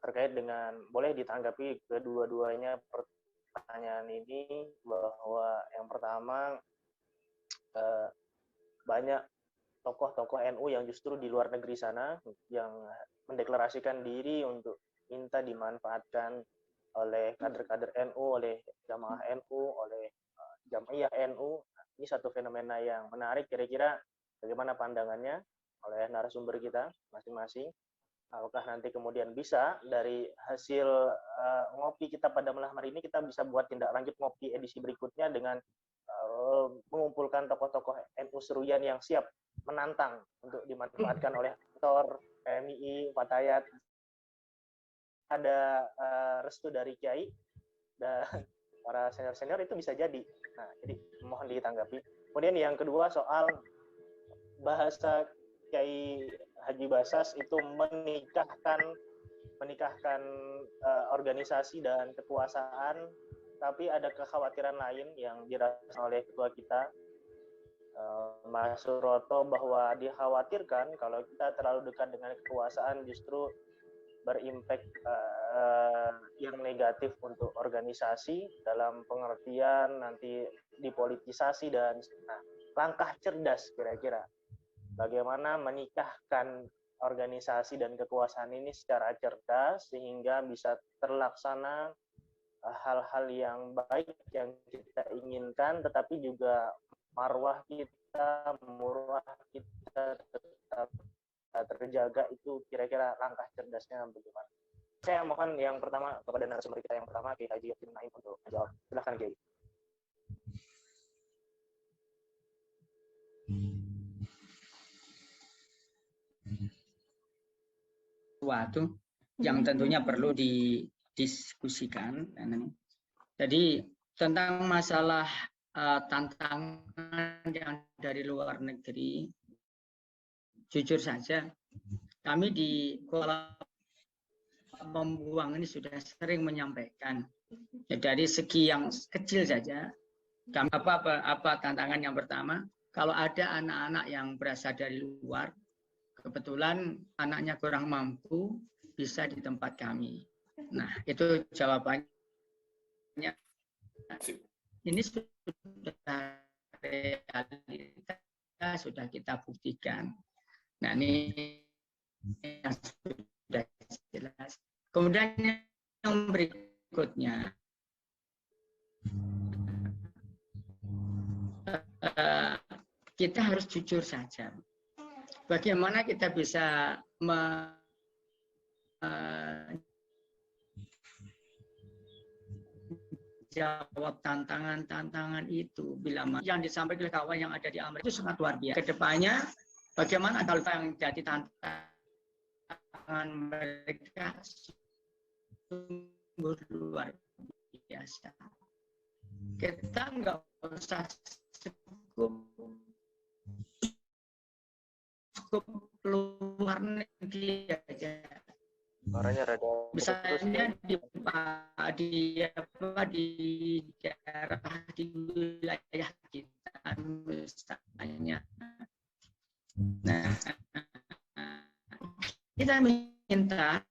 Terkait dengan, boleh ditanggapi kedua-duanya pertanyaan ini, bahwa yang pertama banyak tokoh-tokoh NU yang justru di luar negeri sana yang mendeklarasikan diri untuk minta dimanfaatkan oleh kader-kader NU, oleh jamaah NU, oleh jamaah NU. Ini satu fenomena yang menarik. Kira-kira bagaimana pandangannya oleh narasumber kita masing-masing? Apakah nanti kemudian bisa dari hasil ngopi kita pada malam hari ini, kita bisa buat tindak lanjut ngopi edisi berikutnya dengan mengumpulkan tokoh-tokoh NU Seruyan yang siap menantang untuk dimanfaatkan oleh aktor, PMI, Fatayat. Ada restu dari Kiai dan para senior-senior itu bisa jadi. Nah, jadi mohon ditanggapi. Kemudian yang kedua soal bahasa Kiai Haji Basas itu menikahkan organisasi dan kekuasaan, tapi ada kekhawatiran lain yang dirasakan oleh ketua kita, Mas Suroto, bahwa dikhawatirkan kalau kita terlalu dekat dengan kekuasaan justru berimpact yang negatif untuk organisasi dalam pengertian nanti dipolitisasi dan langkah cerdas kira-kira bagaimana menikahkan organisasi dan kekuasaan ini secara cerdas sehingga bisa terlaksana hal-hal yang baik yang kita inginkan, tetapi juga marwah kita, murwah kita tetap terjaga. Itu kira-kira langkah cerdasnya bagaimana? Saya mohon yang pertama kepada narasumber kita yang pertama, Kiai Haji Husinun Naim, untuk menjawab. Silakan Kiai. Suatu yang tentunya perlu didiskusikan. Jadi tentang masalah tantangan yang dari luar negeri, jujur saja kami di Kuala Membuang ini sudah sering menyampaikan ya, dari segi yang kecil saja. Kami apa tantangan yang pertama, kalau ada anak-anak yang berasal dari luar, kebetulan anaknya kurang mampu, bisa di tempat kami. Nah, itu jawabannya. Ini sudah realitas, sudah kita buktikan. Nah, ini yang sudah jelas. Kemudian yang berikutnya, kita harus jujur saja. Bagaimana kita bisa menjawab tantangan-tantangan itu bila yang disampaikan oleh kawan yang ada di Amerika itu sangat luar biasa. Kedepannya, bagaimana kalau yang jadi tantangan mereka sungguh luar biasa. Kita nggak usah cukup luar negeri aja. Suaranya rada Misalnya di daerah di wilayah kita misalnya. Nah, kita minta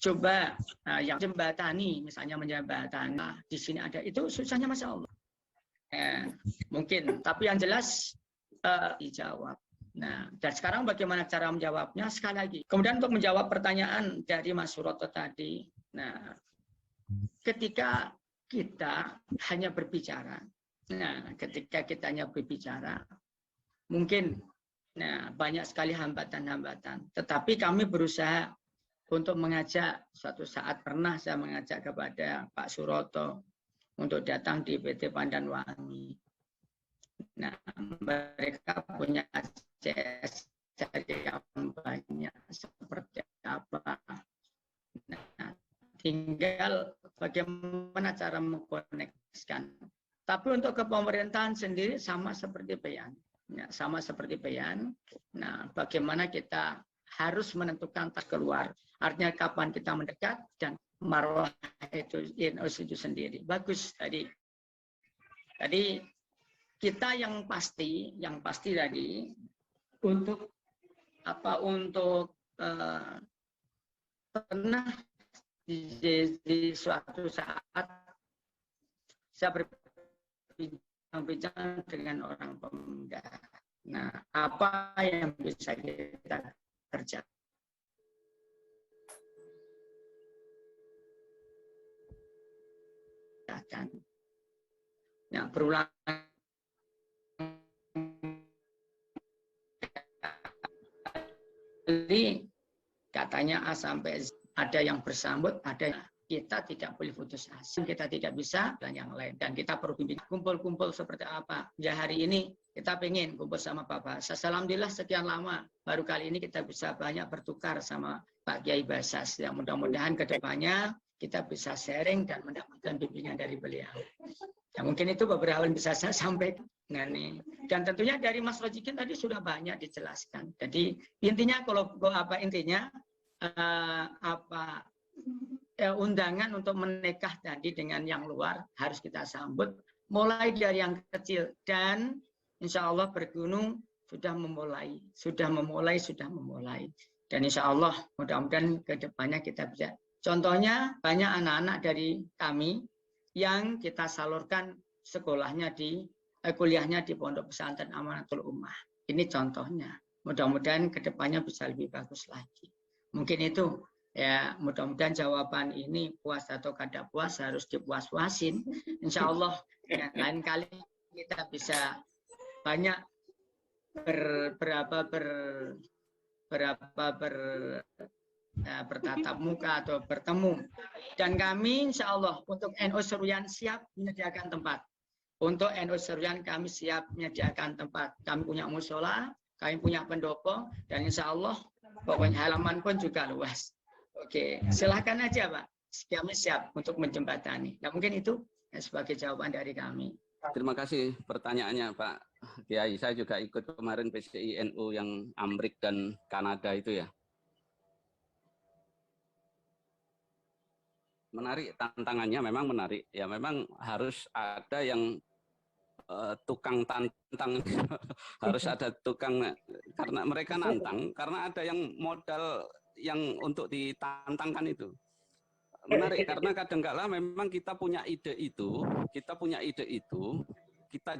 coba yang jembatani, misalnya menjembatani di sini ada, itu susahnya Masya Allah. Mungkin, tapi yang jelas dijawab. Nah, dan sekarang bagaimana cara menjawabnya? Sekali lagi. Kemudian untuk menjawab pertanyaan dari Mas Suroto tadi, nah, ketika kita hanya berbicara, mungkin, nah, banyak sekali hambatan-hambatan. Tetapi kami berusaha untuk mengajak, suatu saat pernah saya mengajak kepada Pak Suroto untuk datang di PT Pandanwangi. Nah, mereka punya CSR yang banyak seperti apa. Nah, tinggal bagaimana cara mengkoneksikan. Tapi untuk ke pemerintahan sendiri sama seperti PEAN. Ya, sama seperti PEAN. Nah, bagaimana kita harus menentukan tas keluar. Artinya kapan kita mendekat dan marwah itu sendiri. Bagus tadi. Tadi kita yang pasti tadi untuk apa, untuk pernah di suatu saat saya berbincang dengan orang pemuda. Nah, apa yang bisa kita kerjakan? Nah, berulang kali katanya A sampai Z, ada yang bersambut, ada yang kita tidak boleh putus asa, kita tidak bisa dan yang lain, dan kita perlu bimbing kumpul-kumpul seperti apa. Ya, hari ini kita pengen kumpul sama Pak Basas. Alhamdulillah sekian lama baru kali ini kita bisa banyak bertukar sama Pak Kiai Basas. Yang mudah-mudahan kedepannya kita bisa sharing dan mendapatkan bimbingan dari beliau. Ya, mungkin itu beberapa yang bisa saya sampaikan. Nah, nih. Dan tentunya dari Mas Rojikin tadi sudah banyak dijelaskan. Jadi intinya undangan untuk menikah tadi dengan yang luar harus kita sambut mulai dari yang kecil, dan insya Allah bergunung sudah memulai dan insya Allah mudah-mudahan kedepannya kita bisa. Contohnya banyak anak-anak dari kami yang kita salurkan sekolahnya kuliahnya di Pondok Pesantren Amanatul Ummah. Ini contohnya. Mudah-mudahan kedepannya bisa lebih bagus lagi. Mungkin itu. Ya, mudah-mudahan jawaban ini puas atau kada puas harus dipuas-puasin. Insya Allah ya, lain kali kita bisa banyak bertatap muka atau bertemu. Dan kami insya Allah untuk NU Seruyan siap menyediakan tempat. Untuk NU Seruyan kami siap menyediakan tempat. Kami punya musola, kami punya pendopo, dan insya Allah pokoknya halaman pun juga luas. Oke, silakan aja Pak. Kami siap untuk menjembatani. Nah, mungkin itu sebagai jawaban dari kami. Terima kasih pertanyaannya Pak Kiai. Saya juga ikut kemarin PCI NU yang Amrik dan Kanada itu ya. Menarik, tantangannya memang menarik. Ya memang harus ada yang tukang tantang. Harus ada tukang, karena mereka nantang, karena ada yang modal yang untuk ditantangkan itu. Menarik karena kadang-kala memang kita punya ide itu, kita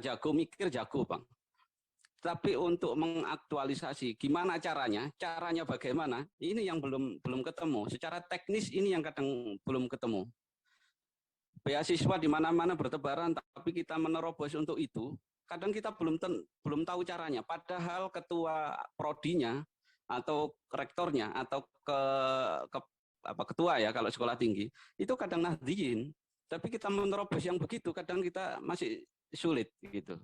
jago mikir, jago Bang. Tapi untuk mengaktualisasi gimana caranya bagaimana, ini yang belum ketemu. Secara teknis ini yang kadang belum ketemu. Beasiswa di mana-mana bertebaran, tapi kita menerobos untuk itu, kadang kita belum tahu caranya. Padahal ketua prodinya atau rektornya atau ketua ya kalau sekolah tinggi itu kadang Nahdliyin, tapi kita menerobos yang begitu kadang kita masih sulit gitu.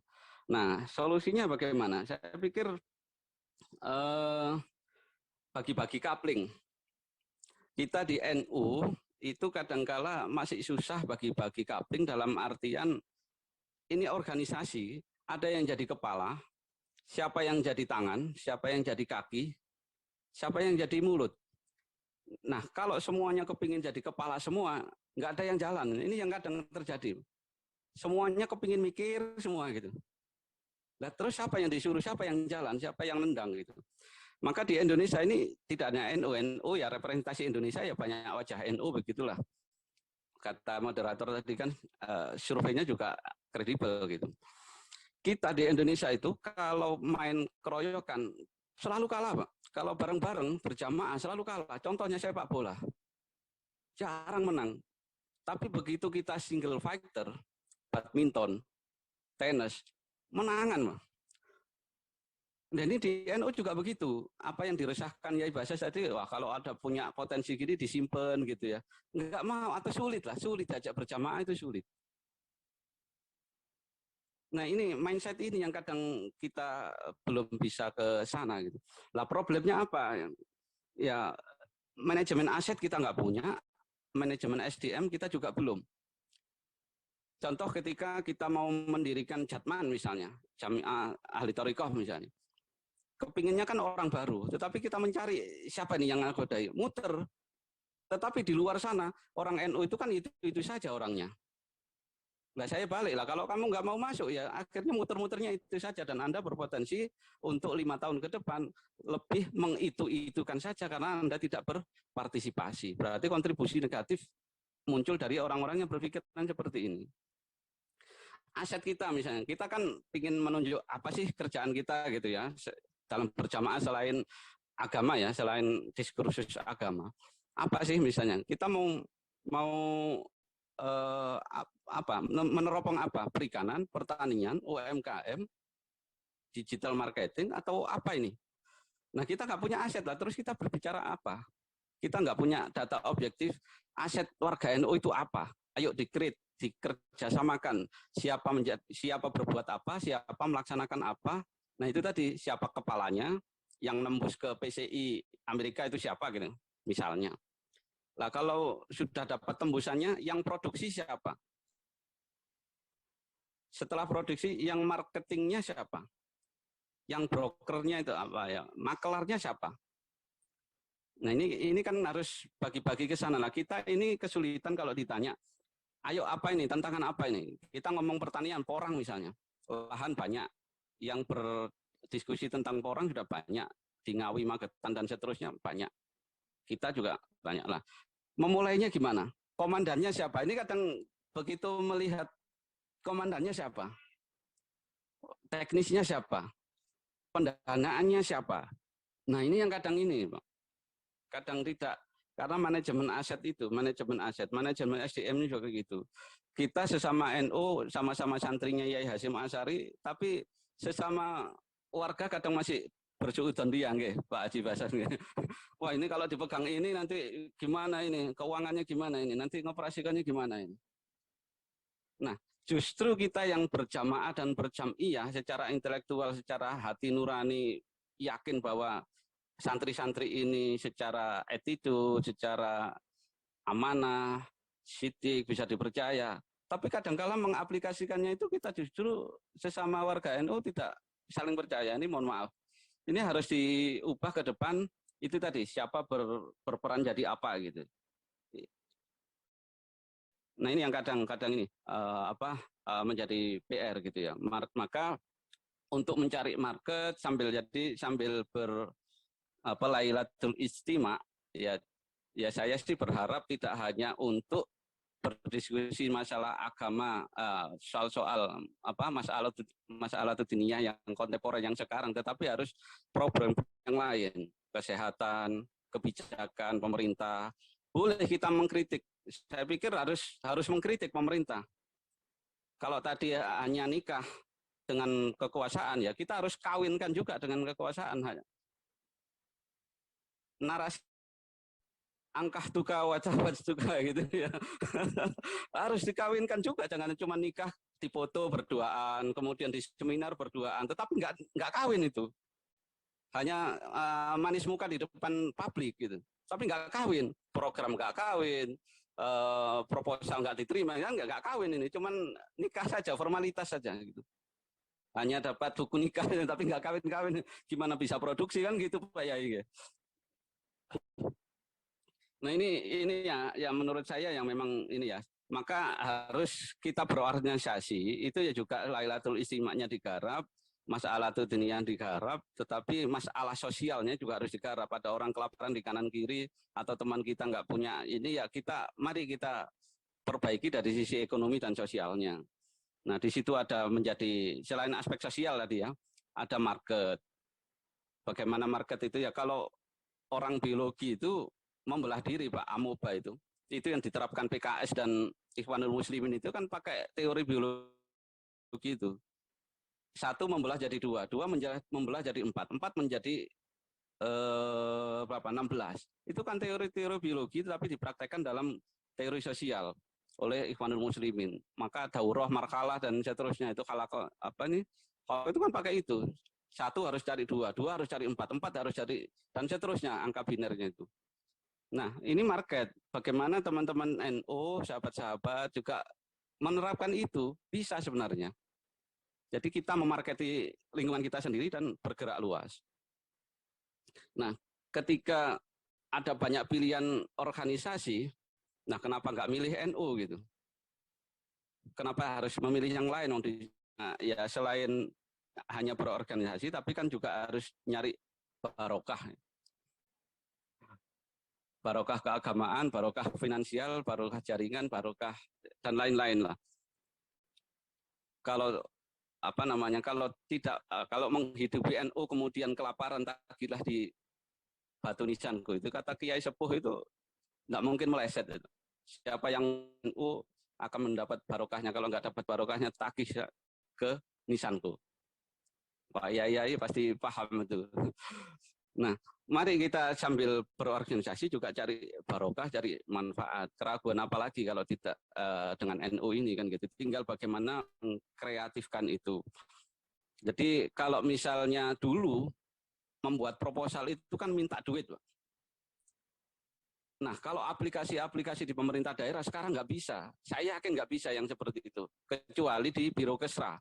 Nah, solusinya bagaimana? Saya pikir bagi-bagi kapling. Kita di NU itu kadangkala masih susah bagi-bagi kapling dalam artian ini organisasi, ada yang jadi kepala, siapa yang jadi tangan, siapa yang jadi kaki, siapa yang jadi mulut. Nah, kalau semuanya kepingin jadi kepala semua, nggak ada yang jalan. Ini yang kadang terjadi. Semuanya kepingin mikir semua gitu. Nah, terus siapa yang disuruh, siapa yang jalan, siapa yang nendang gitu. Maka di Indonesia ini tidak hanya NU ya, representasi Indonesia ya banyak wajah NU begitulah. Kata moderator tadi kan surveinya juga kredibel gitu. Kita di Indonesia itu kalau main keroyokan selalu kalah, Pak. Kalau bareng-bareng berjamaah selalu kalah. Contohnya sepak bola. Jarang menang. Tapi begitu kita single fighter, badminton, tenis, menangan, Pak. Dan ini di NU juga begitu. Apa yang diresahkan Yai Bases tadi, wah kalau ada punya potensi gini disimpan gitu ya. Enggak mau atau sulit diajak berjamaah itu sulit. Nah ini mindset ini yang kadang kita belum bisa ke sana gitu. Lah problemnya apa? Ya manajemen aset kita nggak punya, manajemen SDM kita juga belum. Contoh ketika kita mau mendirikan Jatman misalnya, Jamiah Ahli Thoriqah misalnya. Kepinginnya kan orang baru, tetapi kita mencari siapa nih yang nggodai, muter. Tetapi di luar sana, orang NU itu kan itu saja orangnya. Nah saya balik lah, kalau kamu nggak mau masuk ya akhirnya muter-muternya itu saja. Dan Anda berpotensi untuk 5 tahun ke depan lebih mengitu-itukan saja karena Anda tidak berpartisipasi. Berarti kontribusi negatif muncul dari orang-orang yang berpikiran seperti ini. Aset kita misalnya, kita kan ingin menunjuk apa sih kerjaan kita gitu ya, dalam berjamaah selain agama ya, selain diskursus agama. Apa sih misalnya? Kita mau meneropong apa? Perikanan, pertanian, UMKM, digital marketing atau apa ini? Nah kita nggak punya aset lah, terus kita berbicara apa? Kita nggak punya data objektif, aset warga NU itu apa? Ayo dikerjasamakan, siapa berbuat apa, siapa melaksanakan apa. Nah itu tadi siapa kepalanya, yang nembus ke PCI Amerika itu siapa gitu misalnya. Lah kalau sudah dapat tembusannya, yang produksi siapa? Setelah produksi yang marketingnya siapa? Yang brokernya itu apa ya? Makelarnya siapa? Nah ini kan harus bagi-bagi ke sana lah. Kita ini kesulitan kalau ditanya, ayo apa ini, tantangan apa ini? Kita ngomong pertanian, porang misalnya, lahan banyak. Yang berdiskusi tentang porang sudah banyak, di Ngawi, Magetan dan seterusnya banyak. Kita juga banyak lah. Memulainya gimana? Komandannya siapa? Ini kadang begitu melihat komandannya siapa, teknisnya siapa, pendanaannya siapa. Nah ini yang kadang ini, Pak. Kadang tidak, karena manajemen aset itu, manajemen SDM ini juga gitu. Kita sesama NU, sama-sama santrinya Yai Hasyim Asy'ari, tapi sesama warga kadang masih bersuudzon dia nggih, Pak Haji Bases nggih. Wah, ini kalau dipegang ini nanti gimana ini? Keuangannya gimana ini? Nanti ngoperasikannya gimana ini? Nah, justru kita yang berjamaah dan berjam'iyah secara intelektual, secara hati nurani yakin bahwa santri-santri ini secara attitude, secara amanah, sidik, bisa dipercaya. Tapi kadang-kala mengaplikasikannya itu kita justru sesama warga NU tidak saling percaya. Ini mohon maaf. Ini harus diubah ke depan, itu tadi siapa berperan jadi apa gitu. Nah ini yang kadang-kadang ini menjadi PR gitu ya. Maka untuk mencari market sambil Lailatul Istima ya saya sih berharap tidak hanya untuk berdiskusi masalah agama, soal masalah dunia yang kontemporer yang sekarang, tetapi harus problem yang lain, kesehatan, kebijakan pemerintah. Boleh kita mengkritik, saya pikir harus mengkritik pemerintah. Kalau tadi hanya nikah dengan kekuasaan, ya kita harus kawinkan juga dengan kekuasaan. Narasi angkah tuka wajah tuka gitu ya. Harus dikawinkan juga, jangan cuma nikah dipoto berduaan, kemudian di seminar berduaan, tetapi nggak kawin itu. Hanya manis muka di depan publik gitu. Tapi nggak kawin, program nggak kawin, proposal nggak diterima, ya nggak kawin ini, cuman nikah saja, formalitas saja gitu. Hanya dapat buku nikah tapi nggak kawin-kawin, gimana bisa produksi kan gitu Pak Yai. Nah ini ya menurut saya yang memang ini ya, maka harus kita berorganisasi, itu ya juga Lailatul Istimewa-nya digarap, masalah dunia digarap, tetapi masalah sosialnya juga harus digarap. Ada orang kelaparan di kanan kiri atau teman kita nggak punya ini, ya mari kita perbaiki dari sisi ekonomi dan sosialnya. Nah di situ ada menjadi selain aspek sosial tadi ya, ada market. Bagaimana market itu ya, kalau orang biologi itu membelah diri Pak, amoeba itu yang diterapkan PKS dan Ikhwanul Muslimin itu kan pakai teori biologi itu. 1 membelah jadi 2, 2 membelah jadi 4, 4 menjadi berapa 16. Itu kan teori-teori biologi tapi dipraktekkan dalam teori sosial oleh Ikhwanul Muslimin. Maka daurah, markalah dan seterusnya itu kalau itu kan pakai itu. 1 harus cari 2, 2 harus cari 4, 4 harus cari dan seterusnya angka binernya itu. Nah, ini market. Bagaimana teman-teman NU, sahabat-sahabat juga menerapkan itu bisa sebenarnya. Jadi kita memarketi lingkungan kita sendiri dan bergerak luas. Nah, ketika ada banyak pilihan organisasi, nah kenapa nggak milih NU gitu? Kenapa harus memilih yang lain? Nah, ya selain hanya berorganisasi, tapi kan juga harus nyari barokah. Barokah keagamaan, barokah finansial, barokah jaringan, barokah dan lain-lain lah. Kalau kalau menghidupi NU kemudian kelaparan tagilah di Batu Nisanku, itu kata Kiai Sepuh itu nggak mungkin meleset itu. Siapa yang NU akan mendapat barokahnya, kalau nggak dapat barokahnya tagih ke Nisanku. Pak Yai pasti paham itu. Nah, mari kita sambil berorganisasi juga cari barokah, cari manfaat. Keraguan apa lagi kalau tidak dengan NU ini kan gitu. Tinggal bagaimana mengkreatifkan itu. Jadi kalau misalnya dulu membuat proposal itu kan minta duit, Pak. Nah, kalau aplikasi-aplikasi di pemerintah daerah sekarang nggak bisa. Saya yakin nggak bisa yang seperti itu. Kecuali di Biro Kesra.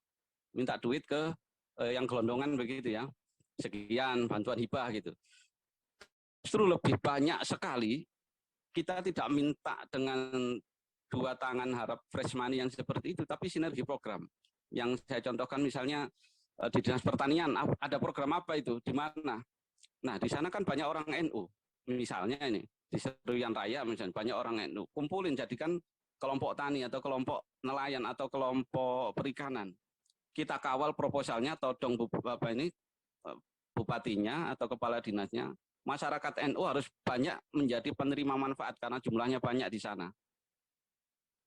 Minta duit ke yang gelondongan begitu ya. Sekian bantuan hibah gitu. Justru lebih banyak sekali kita tidak minta dengan 2 tangan harap fresh money yang seperti itu, tapi sinergi program. Yang saya contohkan misalnya di Dinas Pertanian, ada program apa itu, di mana? Nah, di sana kan banyak orang NU. Misalnya ini, di Seruyan Raya misalnya, banyak orang NU. Kumpulin, jadikan kelompok tani atau kelompok nelayan atau kelompok perikanan. Kita kawal proposalnya, todong bupatinya atau kepala dinasnya. Masyarakat NU harus banyak menjadi penerima manfaat karena jumlahnya banyak di sana.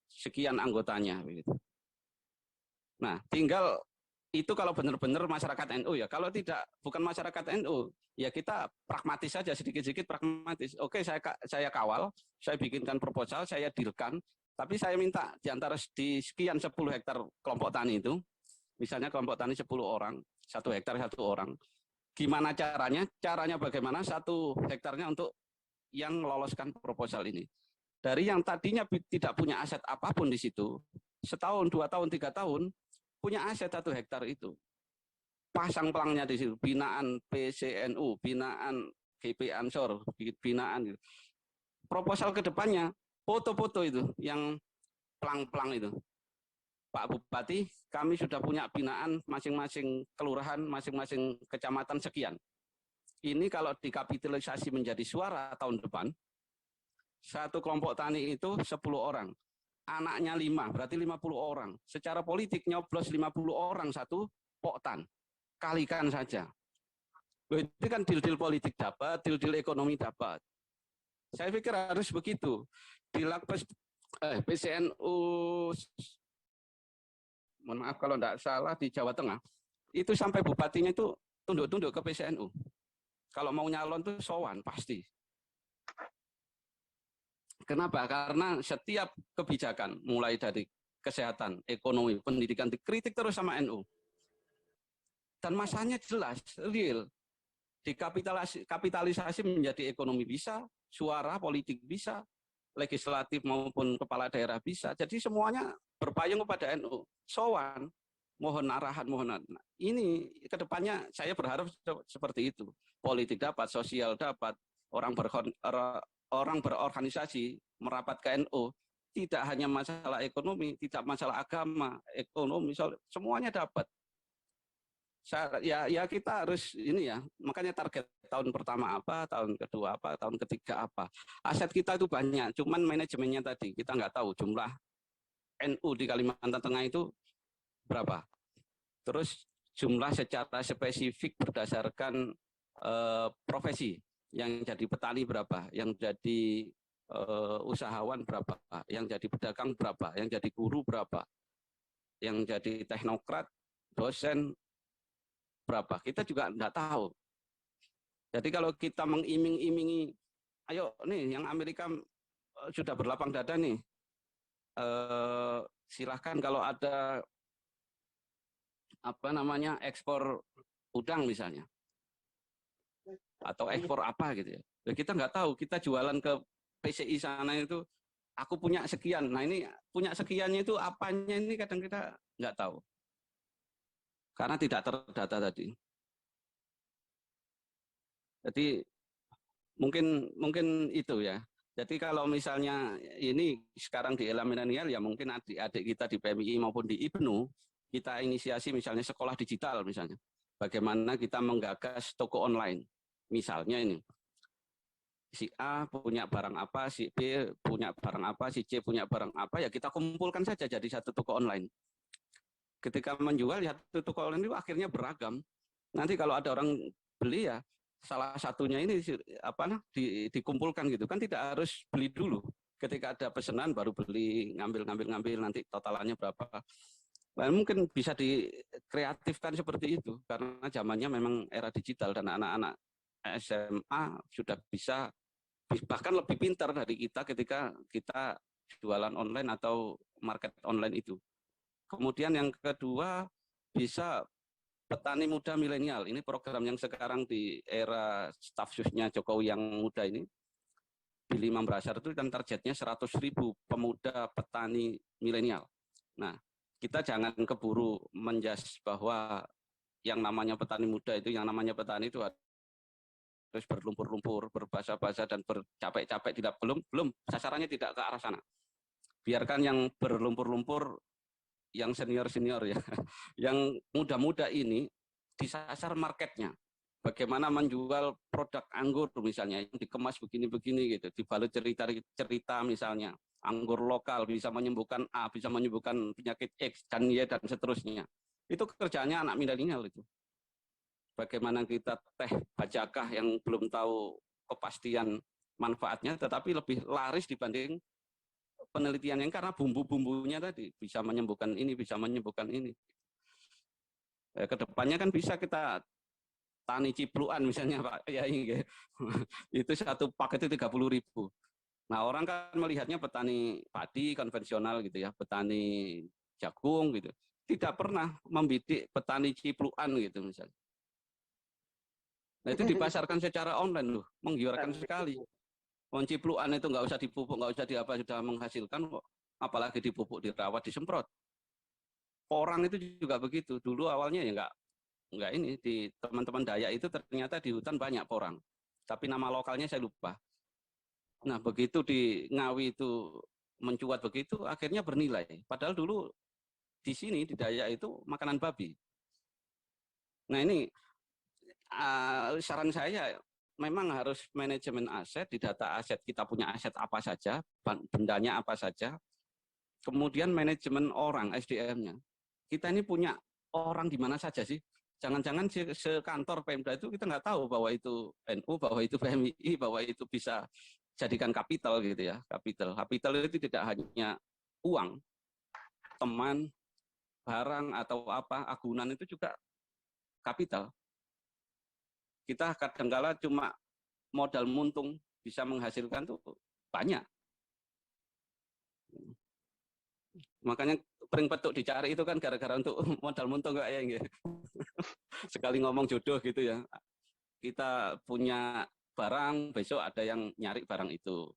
Sekian anggotanya. Begitu. Nah, tinggal itu kalau benar-benar masyarakat NU ya. Kalau tidak, bukan masyarakat NU, ya kita pragmatis saja, sedikit-sedikit pragmatis. Oke, saya kawal, saya bikinkan proposal, saya dealkan, tapi saya minta di antara di sekian 10 hektar kelompok tani itu, misalnya kelompok tani 10 orang, 1 hektar 1 orang. Gimana caranya? Caranya bagaimana 1 hektarnya untuk yang meloloskan proposal ini. Dari yang tadinya tidak punya aset apapun di situ, setahun, 2 tahun, 3 tahun, punya aset 1 hektar itu. Pasang pelangnya di situ, binaan PCNU, binaan GP Ansor, binaan. Proposal ke depannya, foto-foto itu, yang pelang-pelang itu. Pak Bupati, kami sudah punya binaan masing-masing kelurahan, masing-masing kecamatan sekian. Ini kalau dikapitalisasi menjadi suara tahun depan, 1 kelompok tani itu 10 orang. Anaknya 5, berarti 50 orang. Secara politik nyoblos 50 orang 1 poktan. Kalikan saja. Itu kan deal-deal politik dapat, deal-deal ekonomi dapat. Saya pikir harus begitu. Di Lakpes PCNU, mohon maaf kalau tidak salah, di Jawa Tengah, itu sampai bupatinya itu tunduk-tunduk ke PCNU. Kalau mau nyalon itu sowan, pasti. Kenapa? Karena setiap kebijakan, mulai dari kesehatan, ekonomi, pendidikan, dikritik terus sama NU. Dan masanya jelas, real. Dikapitalisasi menjadi ekonomi bisa, suara politik bisa, legislatif maupun kepala daerah bisa. Jadi semuanya berpayung kepada NU. Sowan, mohon arahan, mohon. Ini kedepannya saya berharap seperti itu. Politik dapat, sosial dapat, orang berorganisasi merapat ke NU. Tidak hanya masalah ekonomi, tidak masalah agama, ekonomi, semuanya dapat. Ya kita harus ini ya, makanya target tahun pertama apa, tahun kedua apa, tahun ketiga apa. Aset kita itu banyak, cuman manajemennya tadi kita nggak tahu jumlah NU di Kalimantan Tengah itu berapa. Terus jumlah secara spesifik berdasarkan profesi, yang jadi petani berapa, yang jadi usahawan berapa, yang jadi pedagang berapa, yang jadi guru berapa, yang jadi teknokrat, dosen berapa, kita juga enggak tahu. Jadi kalau kita mengiming-imingi, ayo nih yang Amerika sudah berlapang dada nih, silahkan kalau ada apa namanya ekspor udang misalnya, atau ekspor apa gitu ya. Kita nggak tahu, kita jualan ke PCI sana itu, aku punya sekian. Nah ini punya sekiannya itu apanya ini kadang kita nggak tahu. Karena tidak terdata tadi. Jadi mungkin itu ya. Jadi kalau misalnya ini sekarang di era milenial ya mungkin adik-adik kita di PMI maupun di IPNU kita inisiasi misalnya sekolah digital misalnya. Bagaimana kita menggagas toko online. Misalnya ini. Si A punya barang apa, si B punya barang apa, si C punya barang apa, ya kita kumpulkan saja jadi satu toko online. Ketika menjual ya toko online itu akhirnya beragam. Nanti kalau ada orang beli ya salah satunya ini dikumpulkan gitu kan, tidak harus beli dulu. Ketika ada pesanan baru beli, ngambil nanti totalannya berapa. Nah, mungkin bisa dikreatifkan seperti itu karena zamannya memang era digital dan anak-anak SMA sudah bisa bahkan lebih pintar dari kita ketika kita jualan online atau market online itu. Kemudian yang kedua, bisa petani muda milenial. Ini program yang sekarang di era staf susnya Jokowi yang muda ini. Billy Mambrasar itu kan targetnya 100.000 pemuda petani milenial. Nah, kita jangan keburu menjas bahwa yang namanya petani muda itu, yang namanya petani itu harus berlumpur-lumpur, berbasa-basa dan bercapek-capek, tidak belum sasarannya tidak ke arah sana. Biarkan yang berlumpur-lumpur, yang senior-senior ya, yang muda-muda ini disasar marketnya. Bagaimana menjual produk anggur misalnya, yang dikemas begini-begini gitu, dibalut cerita misalnya, anggur lokal bisa menyembuhkan A, bisa menyembuhkan penyakit X, dan Y, dan seterusnya. Itu kerjanya anak milenial itu. Bagaimana kita teh bajakah yang belum tahu kepastian manfaatnya, tetapi lebih laris dibanding penelitian yang karena bumbu-bumbunya tadi bisa menyembuhkan ini, bisa menyembuhkan ini. Kedepannya kan bisa kita tani cipluan misalnya Pak Yai, itu satu paket itu 30.000. Nah orang kan melihatnya petani padi konvensional gitu ya, petani jagung gitu, tidak pernah membidik petani cipluan gitu misalnya. Nah itu dipasarkan secara online loh, menggiurkan sekali. Cipluan itu nggak usah dipupuk, nggak usah diapa, sudah menghasilkan kok. Apalagi dipupuk, dirawat, disemprot. Orang itu juga begitu. Dulu awalnya ya nggak ini, di teman-teman Dayak itu ternyata di hutan banyak porang. Tapi nama lokalnya saya lupa. Nah begitu di Ngawi itu mencuat begitu, akhirnya bernilai. Padahal dulu di sini, di Dayak itu makanan babi. Nah ini saran saya, memang harus manajemen aset, di data aset kita punya aset apa saja, bendanya apa saja, kemudian manajemen orang, SDM-nya. Kita ini punya orang di mana saja sih? Jangan-jangan sekantor Pemda itu kita nggak tahu bahwa itu NU, bahwa itu PMI, bahwa itu bisa jadikan kapital gitu ya, kapital. Kapital itu tidak hanya uang, teman, barang atau apa, agunan itu juga kapital. Kita kadang-kala cuma modal muntung bisa menghasilkan tuh banyak. Makanya pering petuk dicari itu kan gara-gara untuk modal muntung enggak ya. Sekali ngomong jodoh gitu ya. Kita punya barang, besok ada yang nyari barang itu.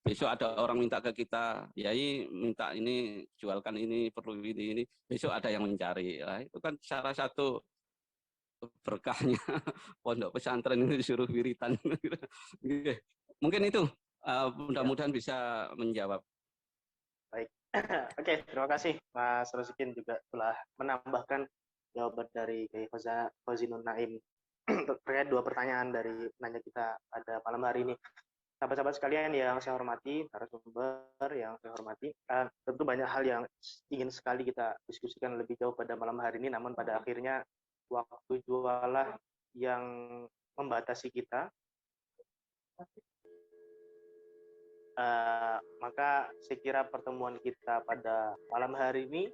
besok ada orang minta ke kita, Yai minta ini, jualkan ini, perlu ini, besok ada yang mencari. Nah, itu kan salah satu berkahnya pondok pesantren ini disuruh wiritan. Mungkin itu mudah-mudahan bisa menjawab. Baik, oke, terima kasih Mas Rosikin juga telah menambahkan jawaban dari Kiai Fazinun Naim terkait 2 pertanyaan dari penanya kita pada malam hari ini. Sahabat-sahabat sekalian yang saya hormati, narasumber yang saya hormati, tentu banyak hal yang ingin sekali kita diskusikan lebih jauh pada malam hari ini, namun pada akhirnya waktu jualah yang membatasi kita. Maka saya kira pertemuan kita pada malam hari ini